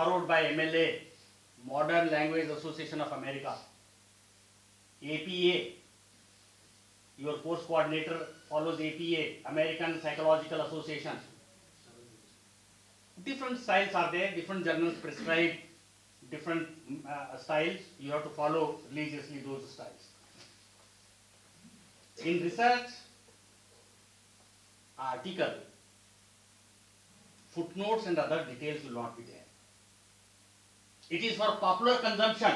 borrowed by MLA, Modern Language Association of America. APA, your course coordinator follows APA, American Psychological Association. Different styles are there, different journals prescribe different styles. You have to follow religiously those styles. In research article, footnotes and other details will not be there. It is for popular consumption.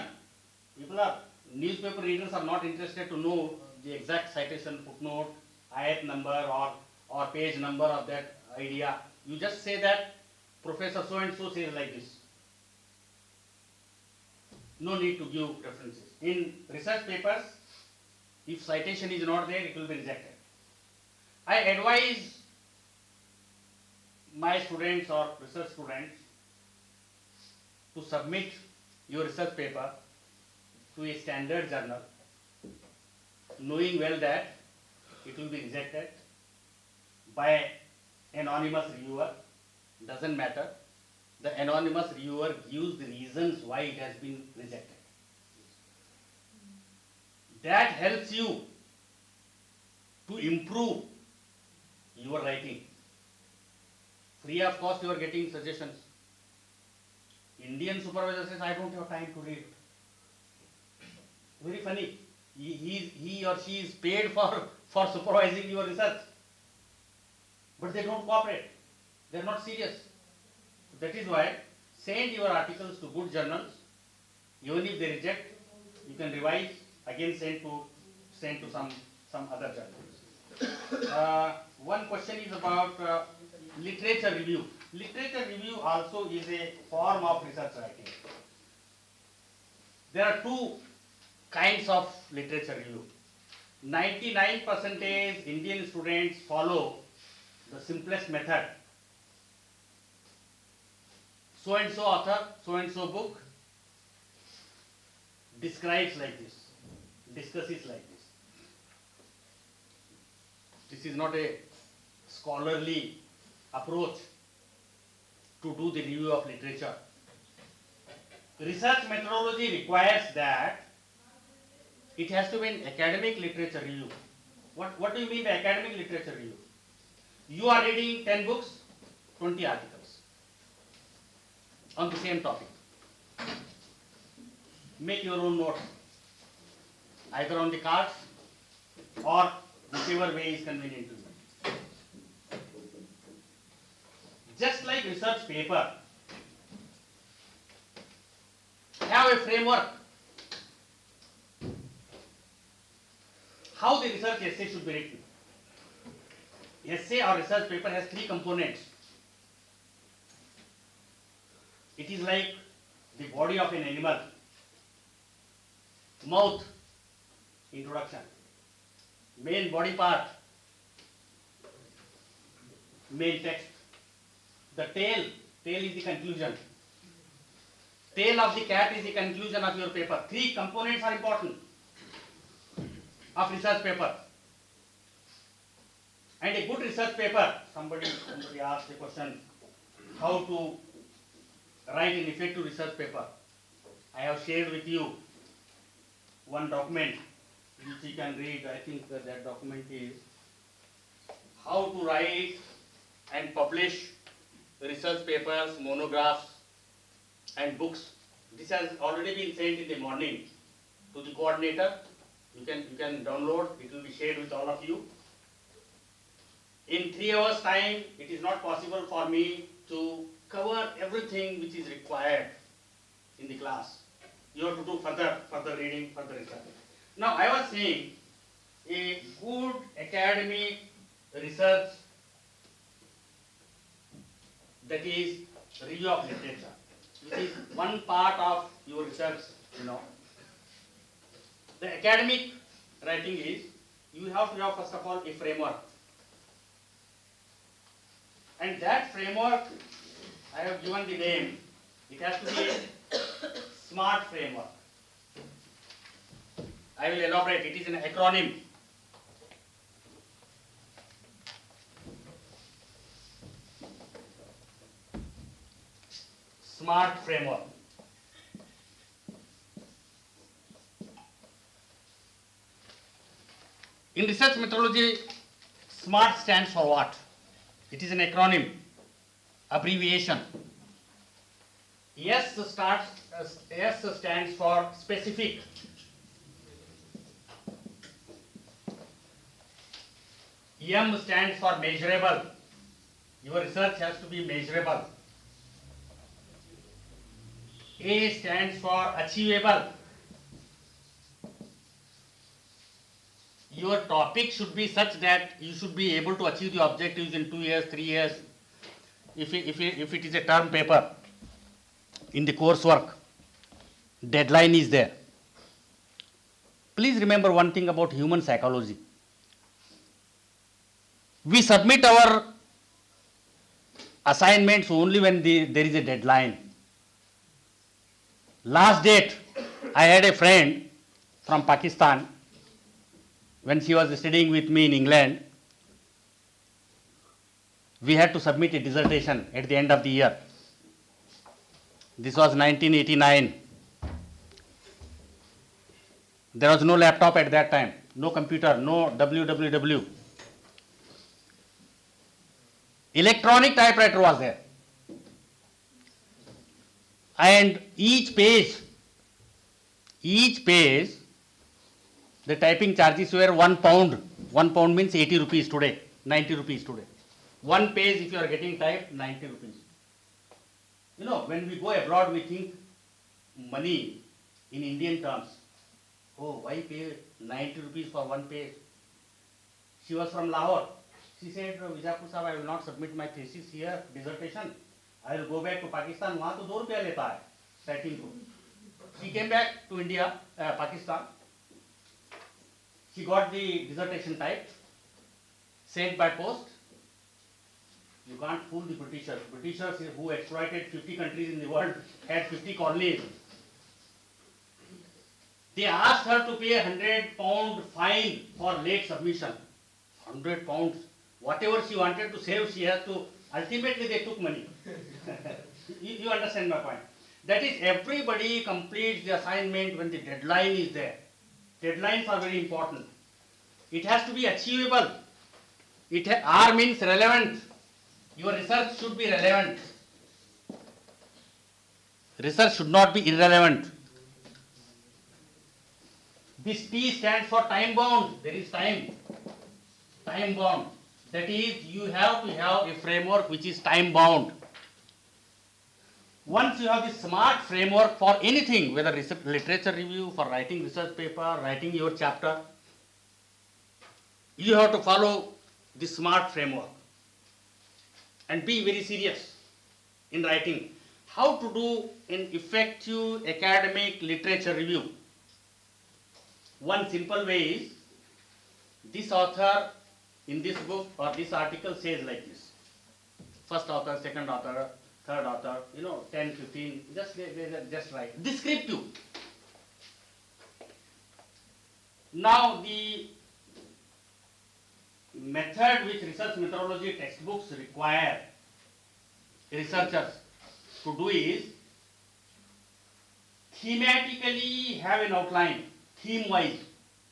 Newspaper readers are not interested to know the exact citation, footnote, ayat number or page number of that idea. You just say that Professor so and so says like this. No need to give references. In research papers, if citation is not there, it will be rejected. I advise my students or research students to submit your research paper to a standard journal, knowing well that it will be rejected by anonymous reviewer. Doesn't matter. The anonymous reviewer gives the reasons why it has been rejected. That helps you to improve your writing. Free of cost you are getting suggestions. Indian supervisor says, I don't have time to read. Very funny. He or she is paid for supervising your research. But they don't cooperate. They are not serious. That is why send your articles to good journals. Even if they reject, you can revise, again send to some other journals. One question is about literature review. Literature review also is a form of research writing. There are two kinds of literature review. 99% Indian students follow the simplest method. So and so author, so and so book describes like this, discusses like this. This is not a scholarly approach to do the review of literature. Research methodology requires that it has to be an academic literature review. What do you mean by academic literature review? You are reading 10 books, 20 articles on the same topic. Make your own notes, either on the cards or whichever way is convenient to you. Just like research paper, have a framework. How the research essay should be written. Essay or research paper has three components. It is like the body of an animal. Mouth, introduction. Main body part, main text. The tail is the conclusion. Tail of the cat is the conclusion of your paper. Three components are important of research paper. And a good research paper, somebody asked a question, how to write an effective research paper. I have shared with you one document which you can read. I think that document is how to write and publish research papers, monographs and books. This has already been sent in the morning to the coordinator. You can download, it will be shared with all of you. In 3 hours time, it is not possible for me to cover everything which is required in the class. You have to do further reading, further research. Now I was saying a good academic research, that is review of literature, which is one part of your research, The academic writing is, you have to have first of all a framework. And that framework, I have given the name, it has to be a SMART framework. I will elaborate, it is an acronym. SMART framework. In research methodology, SMART stands for what? It is an acronym, abbreviation. S stands for specific. M stands for measurable. Your research has to be measurable. A stands for achievable. Your topic should be such that you should be able to achieve the objectives in 2 years, 3 years. If it is a term paper in the coursework, deadline is there. Please remember one thing about human psychology. We submit our assignments only when there is a deadline. Last date, I had a friend from Pakistan. When she was studying with me in England, we had to submit a dissertation at the end of the year. This was 1989. There was no laptop at that time, no computer, no www. Electronic typewriter was there. And each page, the typing charges were £1. 1 pound means 80 rupees today, 90 rupees today. One page, if you are getting typed, 90 rupees. You know, when we go abroad, we think money in Indian terms. Oh, why pay 90 rupees for one page? She was from Lahore. She said, Vijapur sahab, I will not submit my thesis here, dissertation. I will go back to Pakistan. वहाँ तो 2 रुपया लेता है typing को. She came back to India, Pakistan. She got the dissertation typed, sent by post. You can't fool the Britishers. Britishers who exploited 50 countries in the world had 50 colonies. They asked her to pay £100 fine for late submission. £100. Whatever she wanted to save, she has to. Ultimately, they took money. You understand my point? That is, everybody completes the assignment when the deadline is there. Deadlines are very important. It has to be achievable. R means relevant. Your research should be relevant. Research should not be irrelevant. This T stands for time bound. There is time. Time bound. That is, you have to have a framework which is time bound. Once you have the SMART framework for anything, whether literature review, for writing research paper, writing your chapter, you have to follow the SMART framework and be very serious in writing. How to do an effective academic literature review? One simple way is, this author in this book or this article says like this. First author, second author, third author, 10, 15, just write. Descriptive. Now the method which research methodology textbooks require researchers to do is thematically have an outline, theme-wise,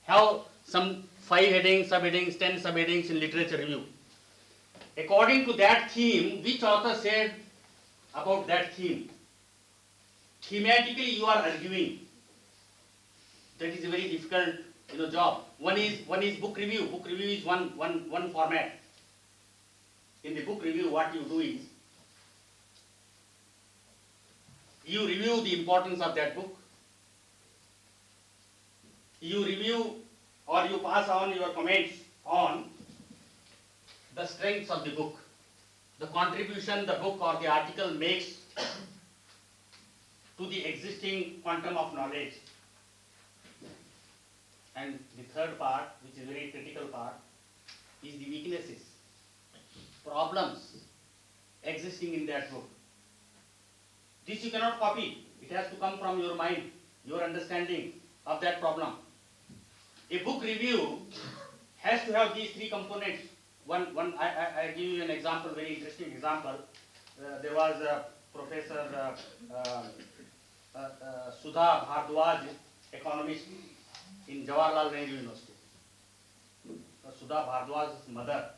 have some 5 headings, subheadings, 10 subheadings in literature review. According to that theme, which author said about that theme? Thematically, you are arguing. That is a very difficult, job. One is book review. Book review is one format. In the book review, what you do is you review the importance of that book. You review or you pass on your comments on the strengths of the book, the contribution the book or the article makes to the existing quantum of knowledge. And the third part, which is very critical part, is the weaknesses, problems existing in that book. This you cannot copy. It has to come from your mind, your understanding of that problem. A book review has to have these 3 components. I give you an example, very interesting example. There was Professor Sudha Bhardwaj, economist in Jawaharlal Nehru University. Sudha Bhardwaj's mother,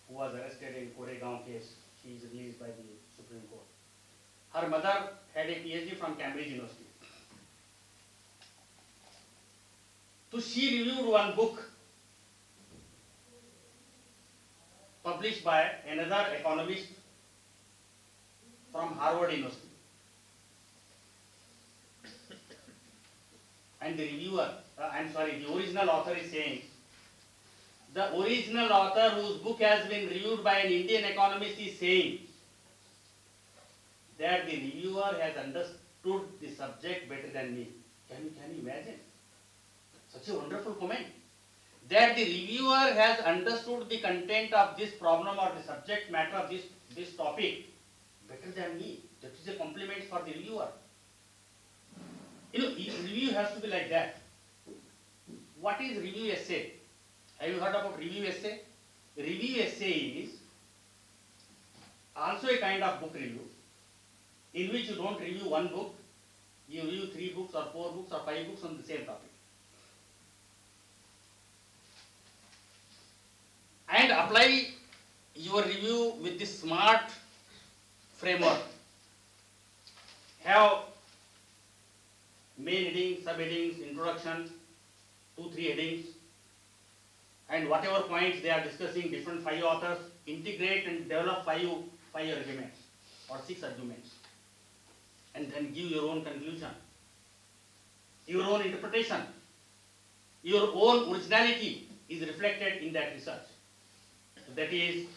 who was arrested in Koregaon case, she is released by the Supreme Court. Her mother had a PhD from Cambridge University. So she reviewed one book published by another economist from Harvard University. And the reviewer, the original author is saying, the original author whose book has been reviewed by an Indian economist is saying that the reviewer has understood the subject better than me. Can you imagine? Such a wonderful comment. That the reviewer has understood the content of this problem or the subject matter of this topic better than me. That is a compliment for the reviewer. Review has to be like that. What is review essay? Have you heard about review essay? Review essay is also a kind of book review in which you don't review one book, you review 3 books or 4 books or 5 books on the same topic. And apply your review with this SMART framework. Have main headings, sub-headings, introduction, 2-3 headings, and whatever points they are discussing, different 5 authors, integrate and develop 5 arguments or 6 arguments, and then give your own conclusion, your own interpretation, your own originality is reflected in that research. That is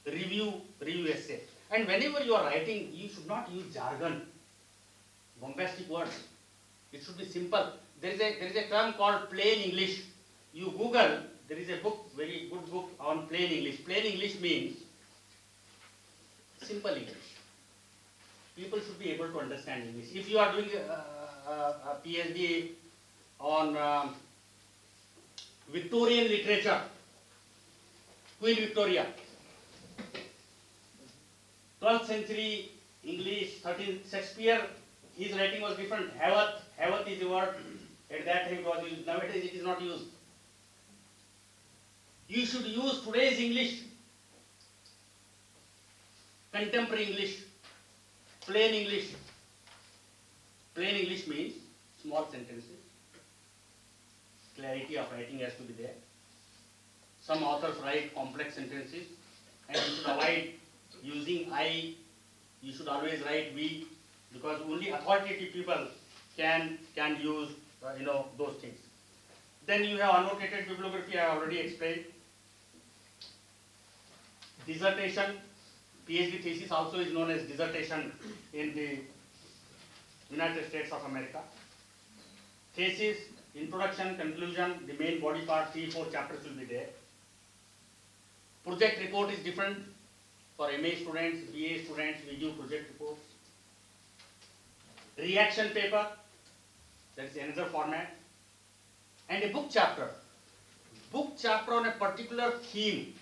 review essay. And whenever you are writing, you should not use jargon, bombastic words. It should be simple. There is a term called plain English. You Google, there is a book, very good book on plain English. Plain English means simple English. People should be able to understand English. If you are doing a PhD on Victorian literature, Queen Victoria, 12th century English, 13th Shakespeare, his writing was different. Haveth is the word. At that time it was used. Nowadays it is not used. You should use today's English, contemporary English, plain English. Plain English means small sentences. Clarity of writing has to be there. Some authors write complex sentences, and you should avoid using I. You should always write we, because only authoritative people can use those things. Then you have annotated bibliography. I have already explained. Dissertation, PhD thesis also is known as dissertation in the United States of America. Thesis, introduction, conclusion, the main body part, 3-4 chapters will be there. Project report is different. For MA students, BA students, we give project reports. Reaction paper, that is another format. And a book chapter. Book chapter on a particular theme.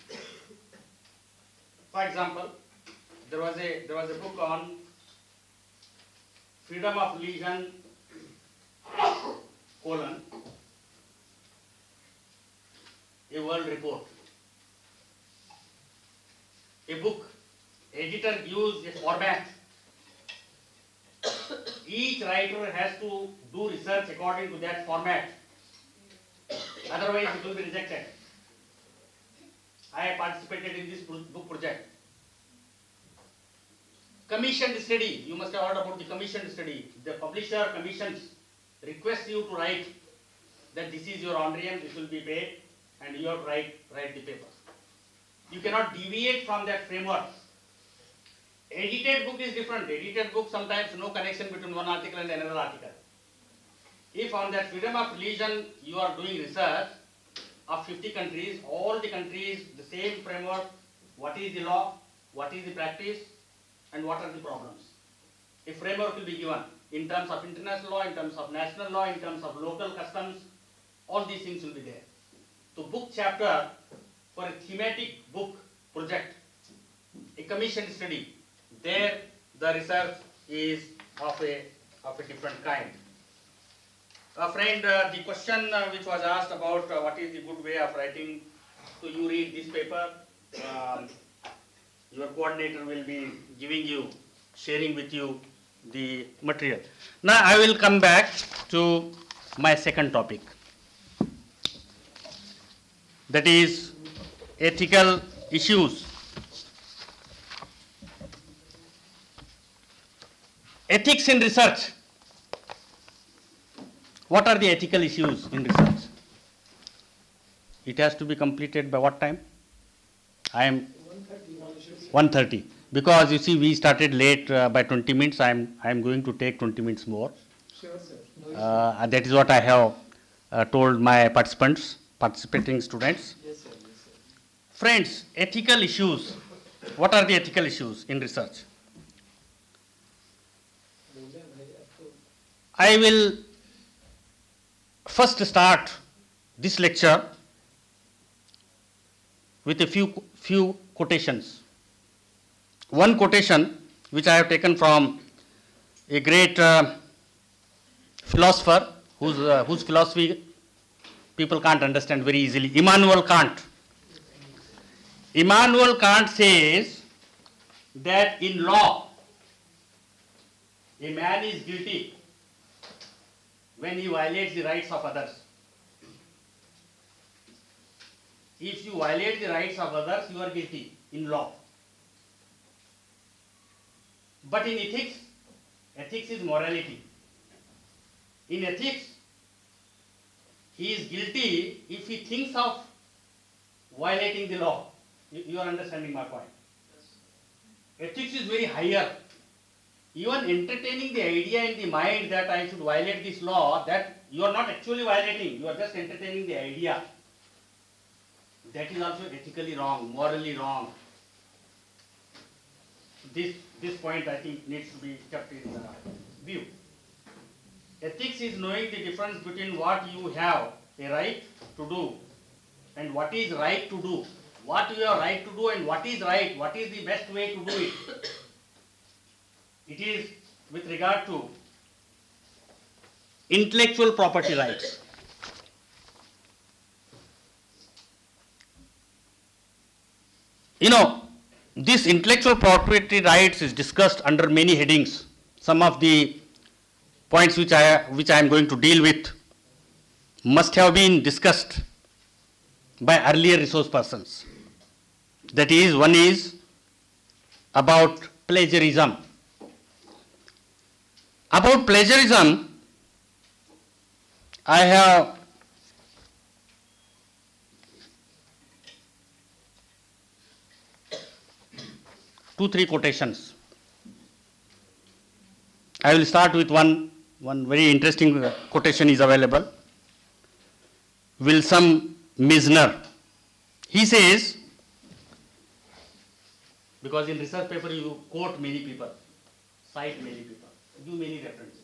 For example, there was a book on freedom of religion, a world report. A book, editor gives a format. Each writer has to do research according to that format. Otherwise it will be rejected. I have participated in this book project. Commissioned study. You must have heard about the commissioned study. The publisher commissions, requests you to write that this is your honorarium, this will be paid, and you have to write the paper. You cannot deviate from that framework. Edited book is different. Edited book, sometimes no connection between one article and another article. If on that freedom of religion you are doing research of 50 countries, all the countries, the same framework, what is the law, what is the practice, and what are the problems. A framework will be given in terms of international law, in terms of national law, in terms of local customs, all these things will be there. So book chapter for a thematic book project, a commissioned study, there the research is of a different kind. Friend, the question which was asked about what is the good way of writing, so you read this paper, your coordinator will be giving you, sharing with you the material. Now I will come back to my second topic, that is ethical issues. Ethics in research. What are the ethical issues in research? It has to be completed by what time? I am 1:30. Because you see, we started late by 20 minutes. I am going to take 20 minutes more. Sure, sir. That is what I have told my participating students. Yes, sir. Yes, sir. Friends, ethical issues. What are the ethical issues in research? I will first start this lecture with a few quotations. One quotation which I have taken from a great philosopher whose philosophy people can't understand very easily, Immanuel Kant. Immanuel Kant says that in law, a man is guilty when he violates the rights of others. If you violate the rights of others, you are guilty in law. But in ethics, ethics is morality. In ethics, he is guilty if he thinks of violating the law. You are understanding my point. Ethics is very higher. Even entertaining the idea in the mind that I should violate this law, that you are not actually violating, you are just entertaining the idea. That is also ethically wrong, morally wrong. This point I think needs to be kept in view. Ethics is knowing the difference between what you have a right to do and what is right to do. What you have right to do and what is right, what is the best way to do it. It is with regard to intellectual property rights. You know, this intellectual property rights is discussed under many headings. Some of the points which I am going to deal with must have been discussed by earlier resource persons. That is, one is about plagiarism. About plagiarism, I have three quotations. I will start with one very interesting quotation is available. Wilson Misner. He says, because in research paper you quote many people, cite many people, give many references.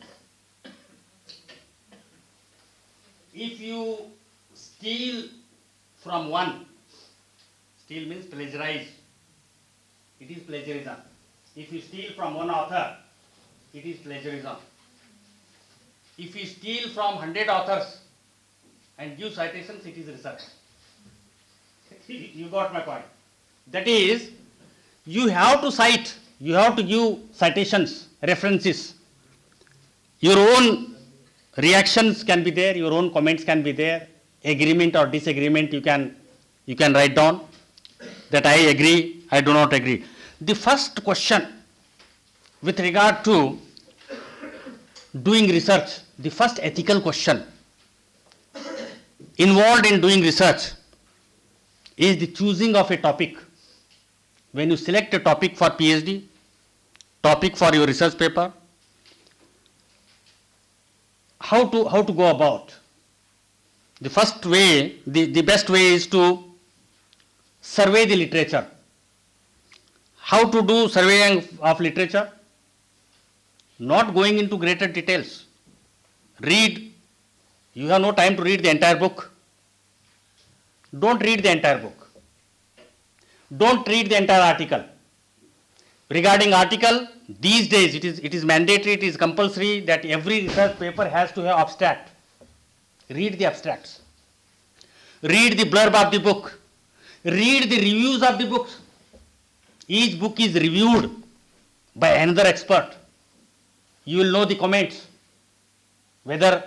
If you steal from one, steal means plagiarize, it is plagiarism. If you steal from one author, it is plagiarism. If you steal from 100 authors and give citations, it is research. You got my point. That is, you have to cite, you have to give citations, references. Your own reactions can be there, your own comments can be there, agreement or disagreement you can write down that I agree, I do not agree. The first question with regard to doing research, the first ethical question involved in doing research is the choosing of a topic. When you select a topic for PhD, topic for your research paper, how to go about? The first way, the best way is to survey the literature. How to do surveying of literature? Not going into greater details. Read. You have no time to read the entire book. Don't read the entire book. Don't read the entire article. regarding article, these days it is mandatory, it is compulsory that every research paper has to have abstract. Read the abstracts. Read the blurb of the book. Read the reviews of the books. Each book is reviewed by another expert. You will know the comments, whether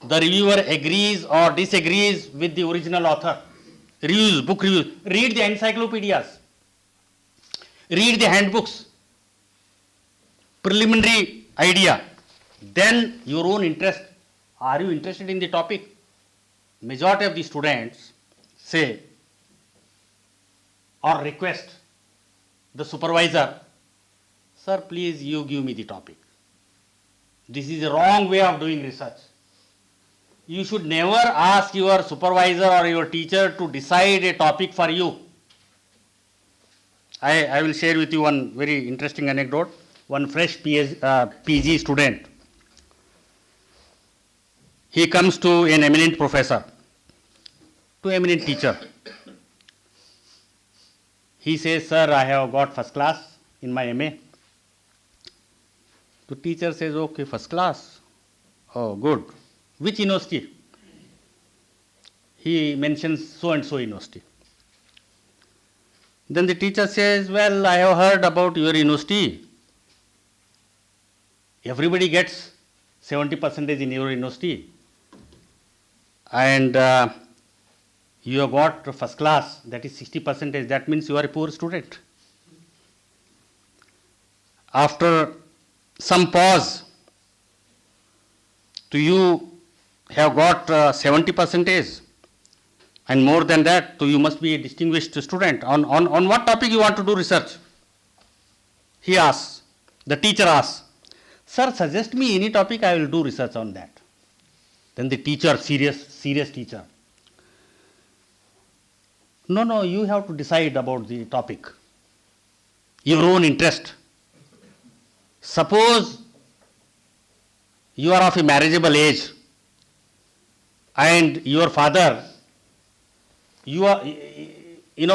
the reviewer agrees or disagrees with the original author. Reviews, book reviews. Read the encyclopedias. Read the handbooks. Preliminary idea. Then your own interest. Are you interested in the topic? Majority of the students say or request the supervisor, sir, please you give me the topic. This is a wrong way of doing research. You should never ask your supervisor or your teacher to decide a topic for you. I will share with you one very interesting anecdote. One fresh PG student, he comes to an eminent professor, to eminent teacher. He says, sir, I have got first class in my MA. The teacher says, okay, first class. Oh, good. Which university? He mentions so and so university. Then the teacher says, well, I have heard about your university. Everybody gets 70% in your university. And you have got first class, that is 60%. That means you are a poor student. After some pause, to you have got 70%, and more than that, so you must be a distinguished student. On what topic you want to do research? He asks, the teacher asks, sir, suggest me any topic, I will do research on that. Then the teacher, serious teacher, no, you have to decide about the topic, your own interest. Suppose you are of a marriageable age and your father, you are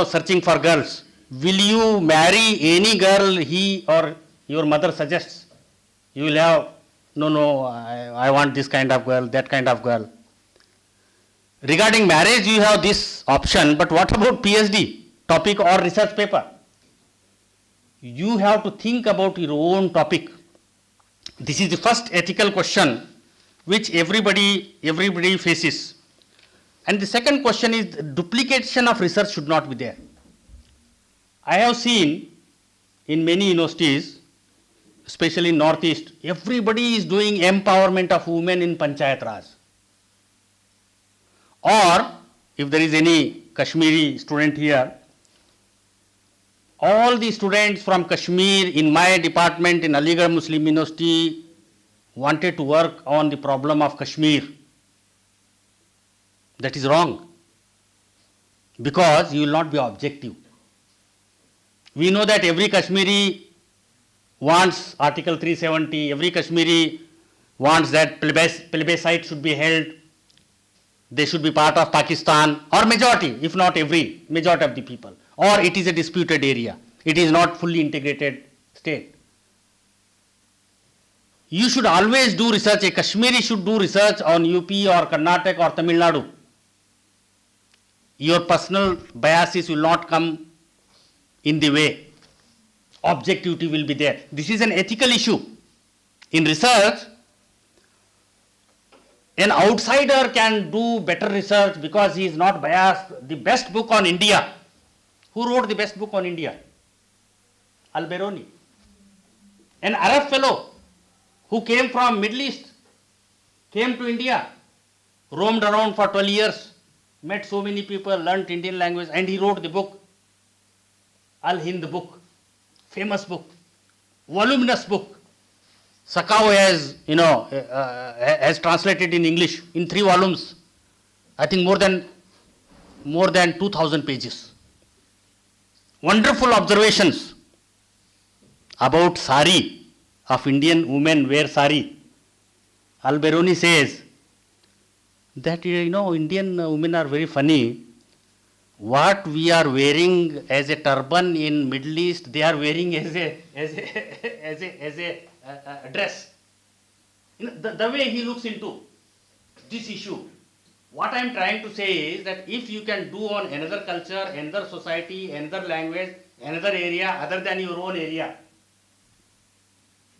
searching for girls. Will you marry any girl he or your mother suggests? You will have, no, I want this kind of girl, that kind of girl. Regarding marriage, you have this option, but what about PhD topic or research paper? You have to think about your own topic. This is the first ethical question which everybody faces. And the second question is, duplication of research should not be there. I have seen in many universities, especially in Northeast, everybody is doing empowerment of women in Panchayat Raj. Or, if there is any Kashmiri student here, all the students from Kashmir in my department in Aligarh Muslim University wanted to work on the problem of Kashmir. That is wrong, because you will not be objective. We know that every Kashmiri wants Article 370, every Kashmiri wants that plebiscite should be held, they should be part of Pakistan, or majority, if not every, majority of the people. Or it is a disputed area. It is not fully integrated state. You should always do research. A Kashmiri should do research on UP or Karnataka or Tamil Nadu. Your personal biases will not come in the way. Objectivity will be there. This is an ethical issue. In research, an outsider can do better research because he is not biased. The best book on India. Who wrote the best book on India? Al-Biruni. An Arab fellow who came from Middle East, came to India, roamed around for 12 years, met so many people, learnt Indian language, and he wrote the book, Al-Hind book, famous book, voluminous book. Sakao has translated in English in 3 volumes. I think more than 2,000 pages. Wonderful observations about sari, of Indian women wear sari. Al-Biruni says that Indian women are very funny. what we are wearing as a turban in Middle East, they are wearing as a dress. The way he looks into this issue. What I am trying to say is that if you can do on another culture, another society, another language, another area other than your own area,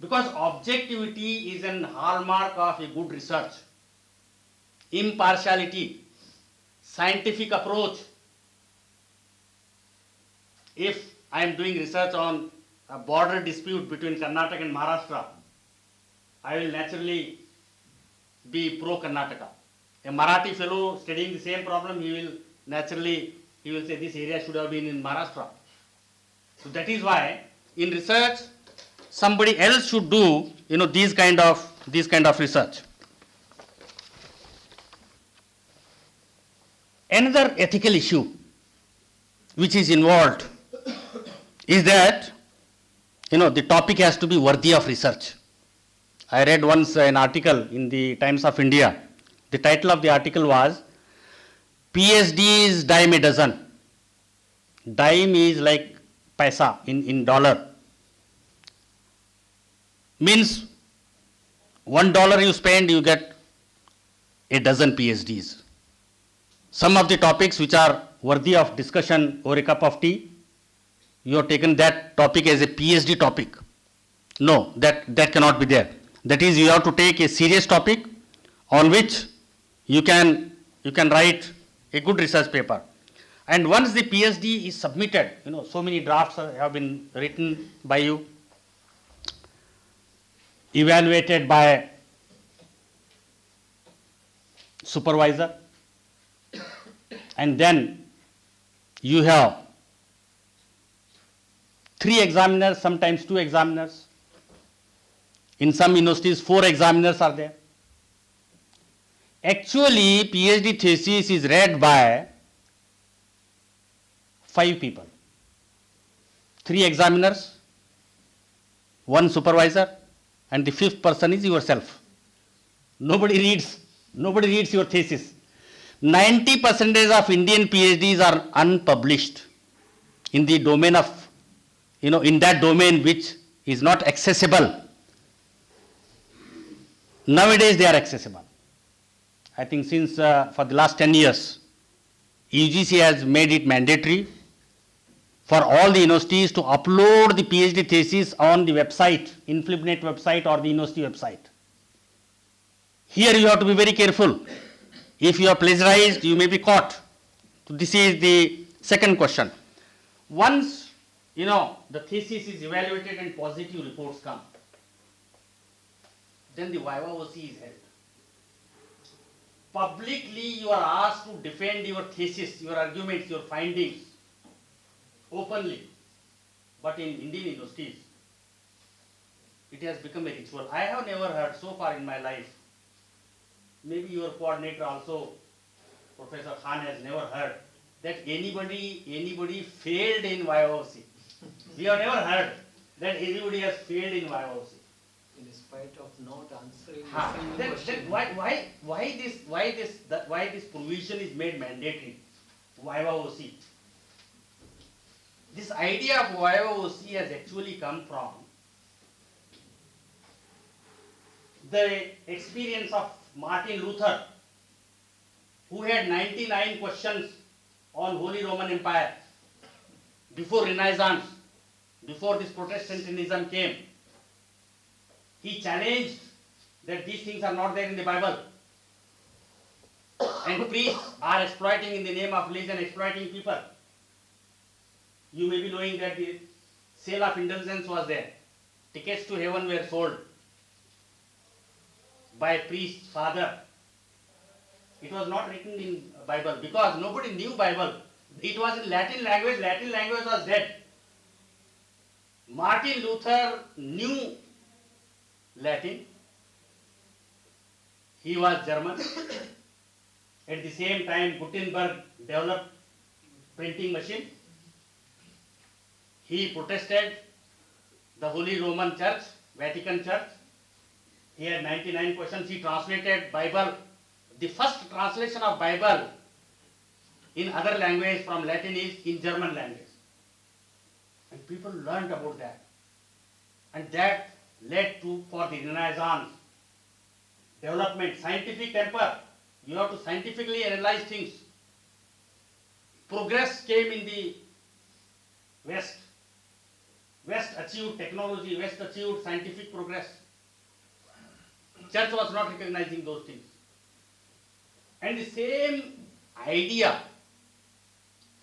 because objectivity is an hallmark of a good research, impartiality, scientific approach. If I am doing research on a border dispute between Karnataka and Maharashtra, I will naturally be pro Karnataka. A Marathi fellow studying the same problem, he will say this area should have been in Maharashtra. So that is why in research somebody else should do these kind of research. Another ethical issue which is involved is that the topic has to be worthy of research. I read once an article in the Times of India. The title of the article was PhDs dime a dozen. Dime is like paisa in dollar. Means $1 you spend, you get a dozen PhDs. Some of the topics which are worthy of discussion over a cup of tea, you have taken that topic as a PhD topic. No, that cannot be there. That is, you have to take a serious topic on which you can write a good research paper. And once the PhD is submitted, so many drafts have been written by you, evaluated by supervisor, and then you have 3 examiners, sometimes 2 examiners. In some universities, 4 examiners are there. Actually, PhD thesis is read by 5 people. 3 examiners, 1 supervisor, and the 5th person is yourself. Nobody reads your thesis. 90% of Indian PhDs are unpublished in the domain of, in that domain which is not accessible. Nowadays they are accessible. I think since for the last 10 years, UGC has made it mandatory for all the universities to upload the PhD thesis on the website, InflibNet website or the university website. Here you have to be very careful. If you are plagiarized, you may be caught. So this is the second question. Once, the thesis is evaluated and positive reports come, then the Viva OC is held. Publicly you are asked to defend your thesis, your arguments, your findings, openly. But in Indian universities, it has become a ritual. I have never heard so far in my life, maybe your coordinator also, Professor Khan, has never heard that anybody failed in YOC. We have never heard that anybody has failed in YOC. In spite of not answering the same question. Why this provision is made mandatory? YOC. This idea of YOC has actually come from the experience of Martin Luther, who had 99 questions on Holy Roman Empire before Renaissance, before this Protestantism came. He challenged that these things are not there in the Bible, and priests are exploiting in the name of religion, exploiting people. You may be knowing that the sale of indulgence was there. Tickets to heaven were sold by priest's father. It was not written in Bible because nobody knew Bible. It was in Latin language. Latin language was dead. Martin Luther knew Latin. He was German. At the same time, Gutenberg developed printing machine. He protested the Holy Roman Church, Vatican Church. He had 99 questions. He translated Bible. The first translation of Bible in other language from Latin is in German language. And people learned about that. And that led to, for the Renaissance, development, scientific temper. You have to scientifically analyze things. Progress came in the West. West achieved technology, West achieved scientific progress. Church was not recognizing those things. And the same idea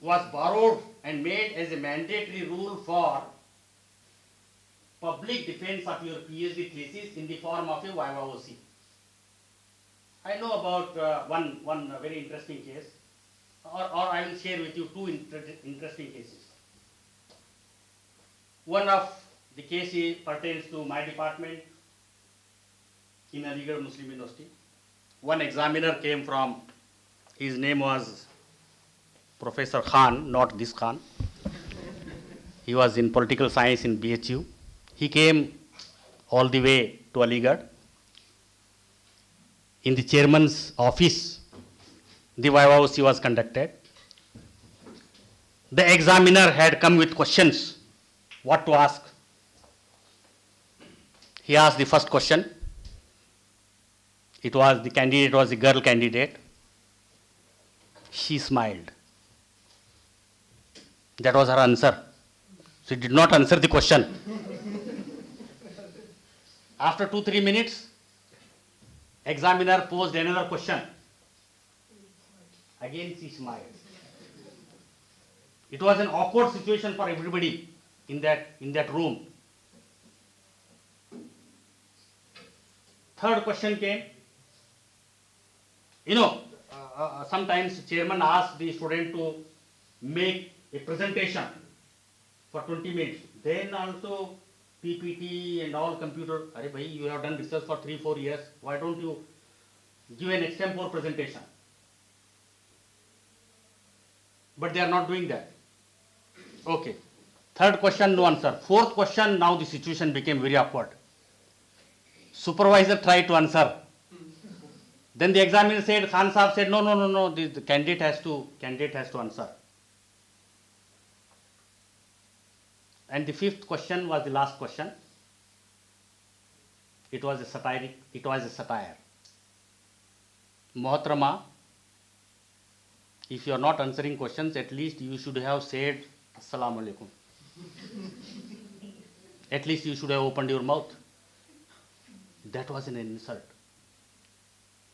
was borrowed and made as a mandatory rule for public defense of your PhD thesis in the form of a Viva OC. I know about one very interesting case, or I will share with you two interesting cases. One of the cases pertains to my department in Aligarh Muslim University. One examiner came from, his name was Professor Khan, not this Khan. He was in political science in BHU. He came all the way to Aligarh. In the chairman's office, the Viva OC was conducted. The examiner had come with questions, what to ask. He asked the first question. The candidate was a girl candidate. She smiled. That was her answer. She did not answer the question. After 2-3 minutes, examiner posed another question. Again she smiled. It was an awkward situation for everybody in that room. Third question came. Sometimes chairman asks the student to make a presentation for 20 minutes. Then also PPT and all computer. Arey bhai, you have done research for 3-4 years. Why don't you give an extempore presentation? But they are not doing that. Okay. Third question, no answer. Fourth question, now the situation became very awkward. Supervisor tried to answer. Then the examiner said, Khan Saab said, no, the candidate has to answer. And the fifth question was the last question. It was a satire. Mohatrama, if you are not answering questions, at least you should have said Assalamu alaikum. At least you should have opened your mouth. That was an insult.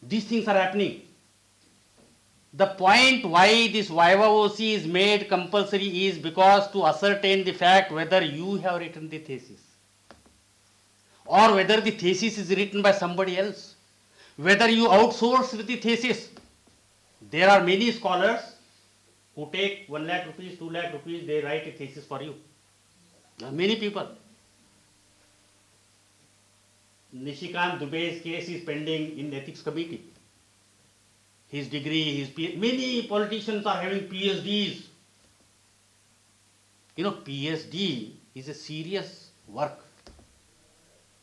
These things are happening. The point why this Viva OC is made compulsory is because to ascertain the fact whether you have written the thesis or whether the thesis is written by somebody else, whether you outsourced the thesis. There are many scholars who take 1 lakh rupees, 2 lakh rupees, they write a thesis for you. There are many people. Nishikant Dubey's case is pending in ethics committee. His degree, many politicians are having PhDs. PhD is a serious work.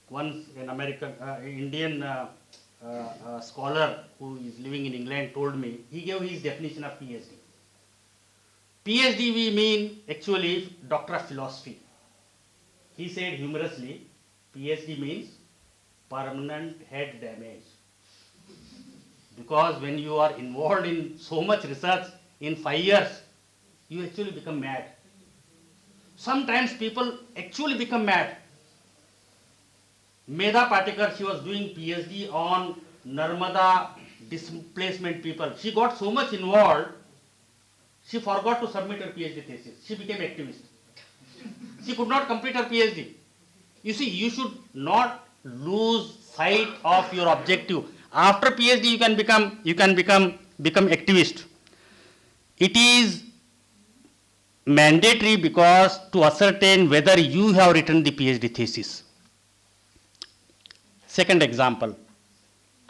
Once an Indian scholar who is living in England told me, he gave his definition of PhD. PhD we mean actually Doctor of Philosophy. He said humorously, PhD means permanent head damage. Because when you are involved in so much research in 5 years, you actually become mad. Sometimes people actually become mad. Medha Patekar, she was doing PhD on Narmada displacement people. She got so much involved, she forgot to submit her PhD thesis. She became activist. She could not complete her PhD. You see, you should not lose sight of your objective. After PhD, you can become activist. It is mandatory because to ascertain whether you have written the PhD thesis. Second example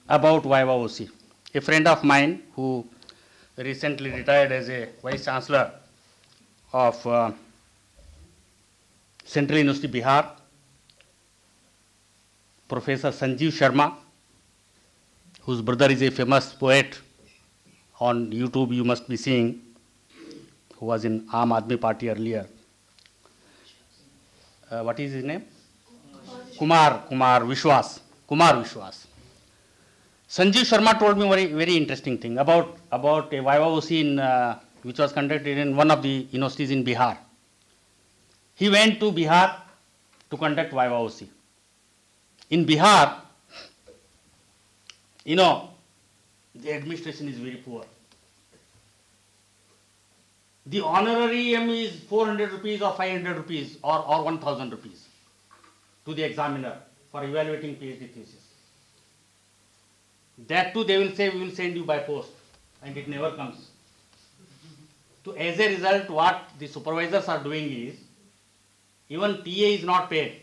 about Viva OC. A friend of mine who recently retired as a Vice Chancellor of Central University, Bihar, Professor Sanjeev Sharma, whose brother is a famous poet. On YouTube you must be seeing. who was in Aam Aadmi Party earlier. What is his name? Kumar Vishwas. Sanjeev Sharma told me very interesting thing about a YYOC in which was conducted in one of the universities in Bihar. He went to Bihar to conduct YYOC. In Bihar, the administration is very poor. The honorarium is 400 rupees or 500 rupees or 1000 rupees to the examiner for evaluating PhD thesis. That too they will say we will send you by post, and it never comes. So as a result, what the supervisors are doing is, even TA is not paid.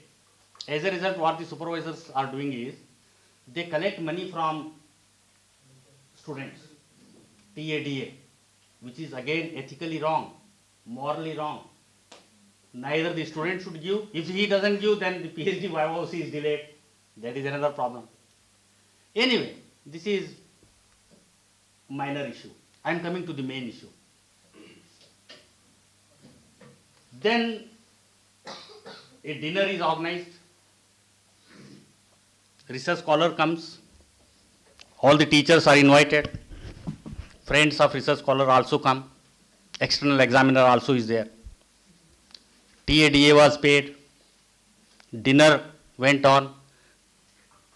As a result, what the supervisors are doing is, they collect money from students, TADA, which is again ethically wrong, morally wrong. Neither the student should give. If he doesn't give, then the PhD YYOC is delayed. That is another problem. Anyway, this is minor issue. I am coming to the main issue. Then a dinner is organized. Research scholar comes. All the teachers are invited. Friends of research scholar also come. External examiner also is there. TADA was paid. Dinner went on.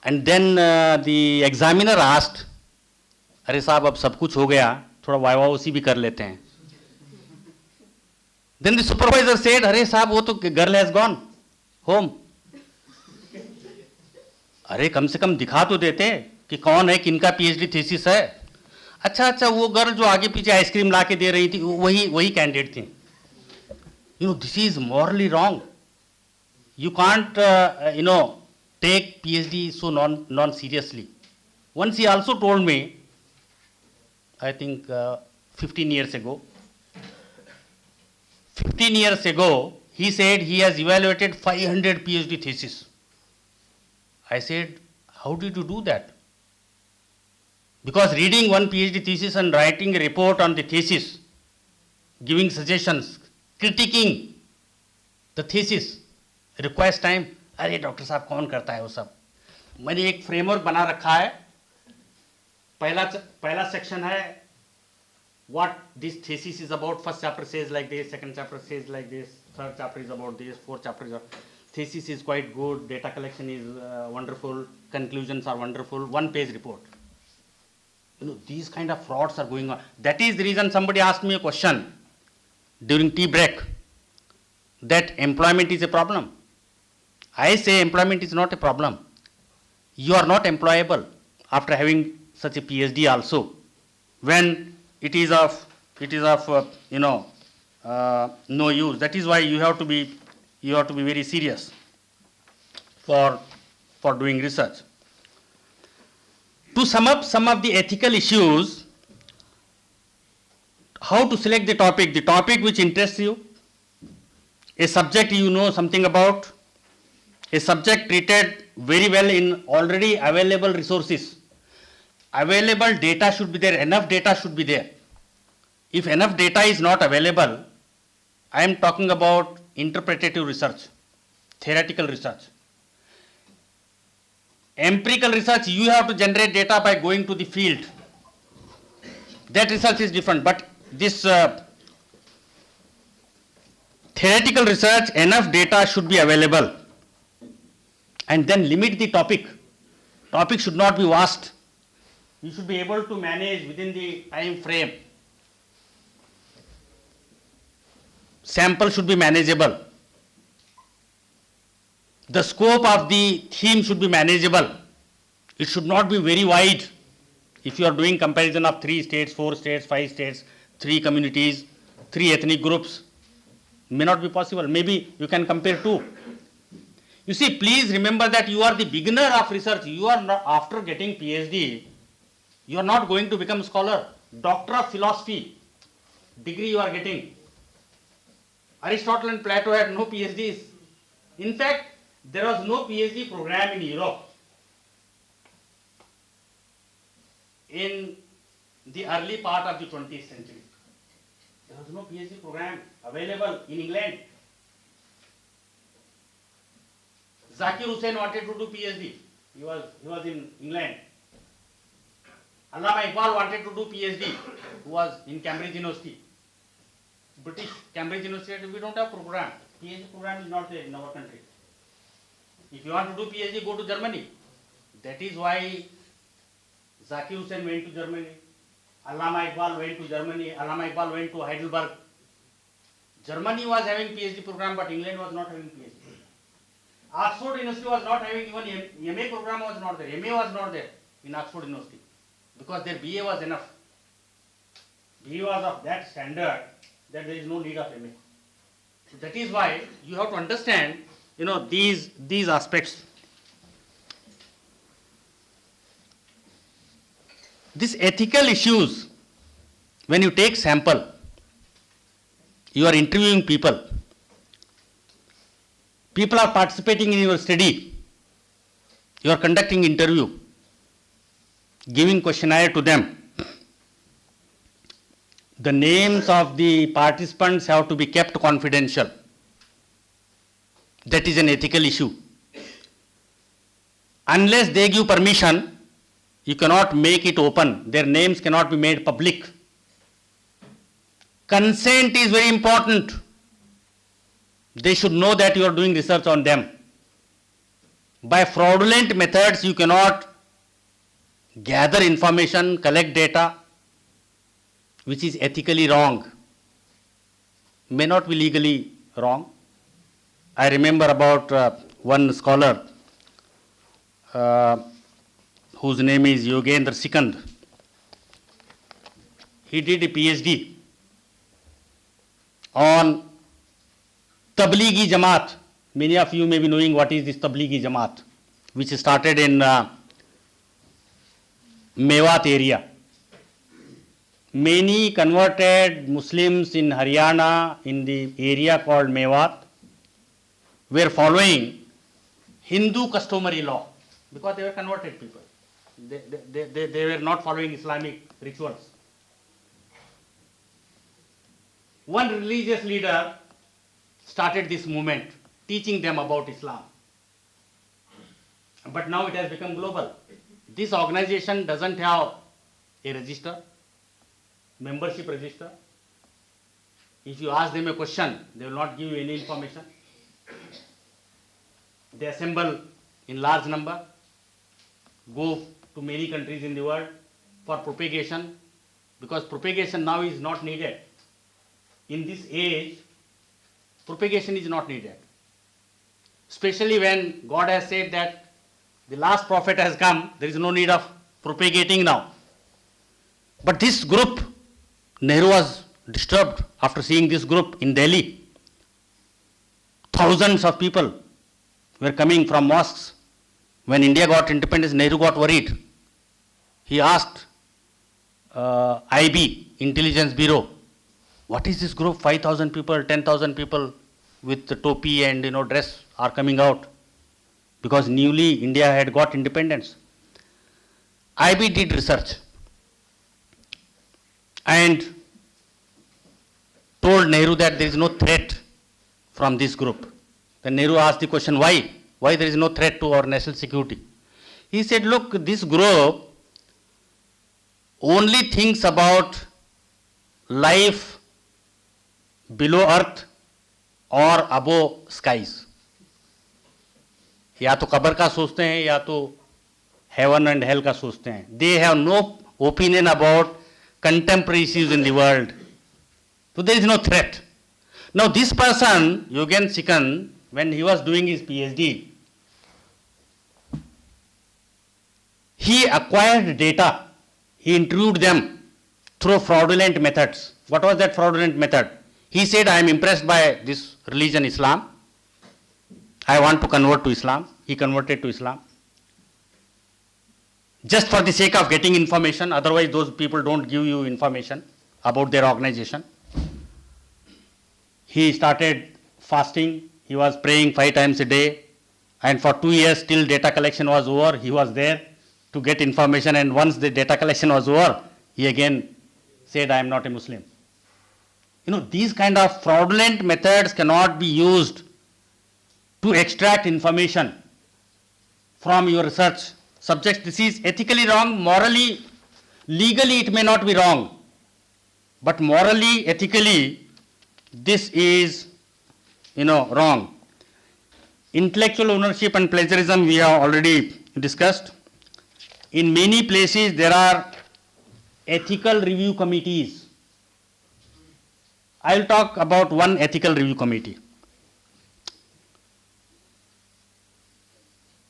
And then the examiner asked, अरे साहब अब सब कुछ हो गया, थोड़ा YYOC भी कर लेते हैं. Then the supervisor said, अरे साहब वो तो girl has gone home. अरे कम से कम दिखा तो देते कि कौन है, किनका PhD थीसिस है. अच्छा वो गर्ल जो आगे पीछे आइसक्रीम ला के दे रही थी वही कैंडिडेट थी. This is morally wrong. You can't take PhD so non seriously. Once he also told me, I think 15 years ago, he said he has evaluated 500 PhD theses. I said, how did you do that? Because reading one PhD thesis and writing a report on the thesis, giving suggestions, critiquing the thesis requires time. अरे doctor साहब कौन करता है वो सब. मैंने एक framework बना रखा है. पहला सेक्शन है what this thesis is about. First chapter says like this, second chapter says like this, third chapter is about this, fourth chapter is thesis is quite good, data collection is wonderful, conclusions are wonderful, 1 page report. These kind of frauds are going on. That is the reason somebody asked me a question during tea break that employment is a problem. I say employment is not a problem. You are not employable after having such a PhD also, when it is of no use. That is why you have to be very serious for doing research. To sum up some of the ethical issues, how to select the topic which interests you, a subject you know something about, a subject treated very well in already available resources. Available data should be there, enough data should be there. If enough data is not available, I am talking about interpretative research, theoretical research. Empirical research, you have to generate data by going to the field. That research is different, but this theoretical research, enough data should be available. And then limit the topic. Topic should not be vast. You should be able to manage within the time frame. Sample should be manageable. The scope of the theme should be manageable. It should not be very wide. If you are doing comparison of 3 states, 4 states, 5 states, 3 communities, 3 ethnic groups, may not be possible. Maybe you can compare 2. You see, please remember that you are the beginner of research. You are not, after getting PhD, you are not going to become scholar. Doctor of philosophy degree you are getting. Aristotle and Plato had no PhDs. In fact, there was no PhD program in Europe in the early part of the 20th century. There was no PhD program available in England. Zakir Hussain wanted to do PhD. He was in England. Allama Iqbal wanted to do PhD, who was in Cambridge University. British Cambridge University, we don't have program. PhD program is not there in our country. If you want to do PhD, go to Germany. That is why Zakir Hussain went to Germany. Allama Iqbal went to Germany. Allama Iqbal went to Heidelberg. Germany was having PhD program, but England was not having PhD. Oxford University was not having, even MA program was not there. MA was not there in Oxford University because their BA was enough. BA was of that standard that there is no need of MA. So that is why you have to understand, these aspects. These ethical issues, when you take sample, you are interviewing people. People are participating in your study. You are conducting interview, giving questionnaire to them. The names of the participants have to be kept confidential. That is an ethical issue. Unless they give permission, you cannot make it open. Their names cannot be made public. Consent is very important. They should know that you are doing research on them. By fraudulent methods, you cannot gather information, collect data, which is ethically wrong. May not be legally wrong. I remember about one scholar whose name is Yogendra Sikand. He did a PhD on Tablighi Jamaat. Many of you may be knowing what is this Tablighi Jamaat, which started in Mewat area. Many converted Muslims in Haryana, in the area called Mewat, were following Hindu customary law because they were converted people. They were not following Islamic rituals. One religious leader started this movement, teaching them about Islam. But now it has become global. This organization doesn't have a register, membership register. If you ask them a question, they will not give you any information. They assemble in large number, go to many countries in the world for propagation, because propagation now is not needed. In this age, propagation is not needed. Especially when God has said that the last prophet has come, there is no need of propagating now. But this group, Nehru was disturbed after seeing this group in Delhi. Thousands of people were coming from mosques. When India got independence, Nehru got worried. He asked IB, Intelligence Bureau, what is this group? 5,000 people, 10,000 people with the topi and dress are coming out, because newly India had got independence. IB did research and told Nehru that there is no threat from this group. Then Nehru asked the question, why? Why there is no threat to our national security? He said, look, this group only thinks about life below earth or above skies. या तो कब्र का सोचते हैं या तो heaven and hell का सोचते हैं. They have no opinion about contemporary issues in the world. So there is no threat. Now this person, Yogendra Sikand, when he was doing his PhD, he acquired data. He interviewed them through fraudulent methods. What was that fraudulent method? He said, I am impressed by this religion Islam. I want to convert to Islam. He converted to Islam. Just for the sake of getting information, otherwise those people don't give you information about their organization. He started fasting. He was praying 5 times a day. And for 2 years till data collection was over, he was there to get information. And once the data collection was over, he again said, I am not a Muslim. these kind of fraudulent methods cannot be used to extract information from your research subjects. This is ethically wrong. Morally, legally it may not be wrong, but morally, ethically, this is wrong. Intellectual ownership and plagiarism we have already discussed. In many places there are ethical review committees. I will talk about one ethical review committee.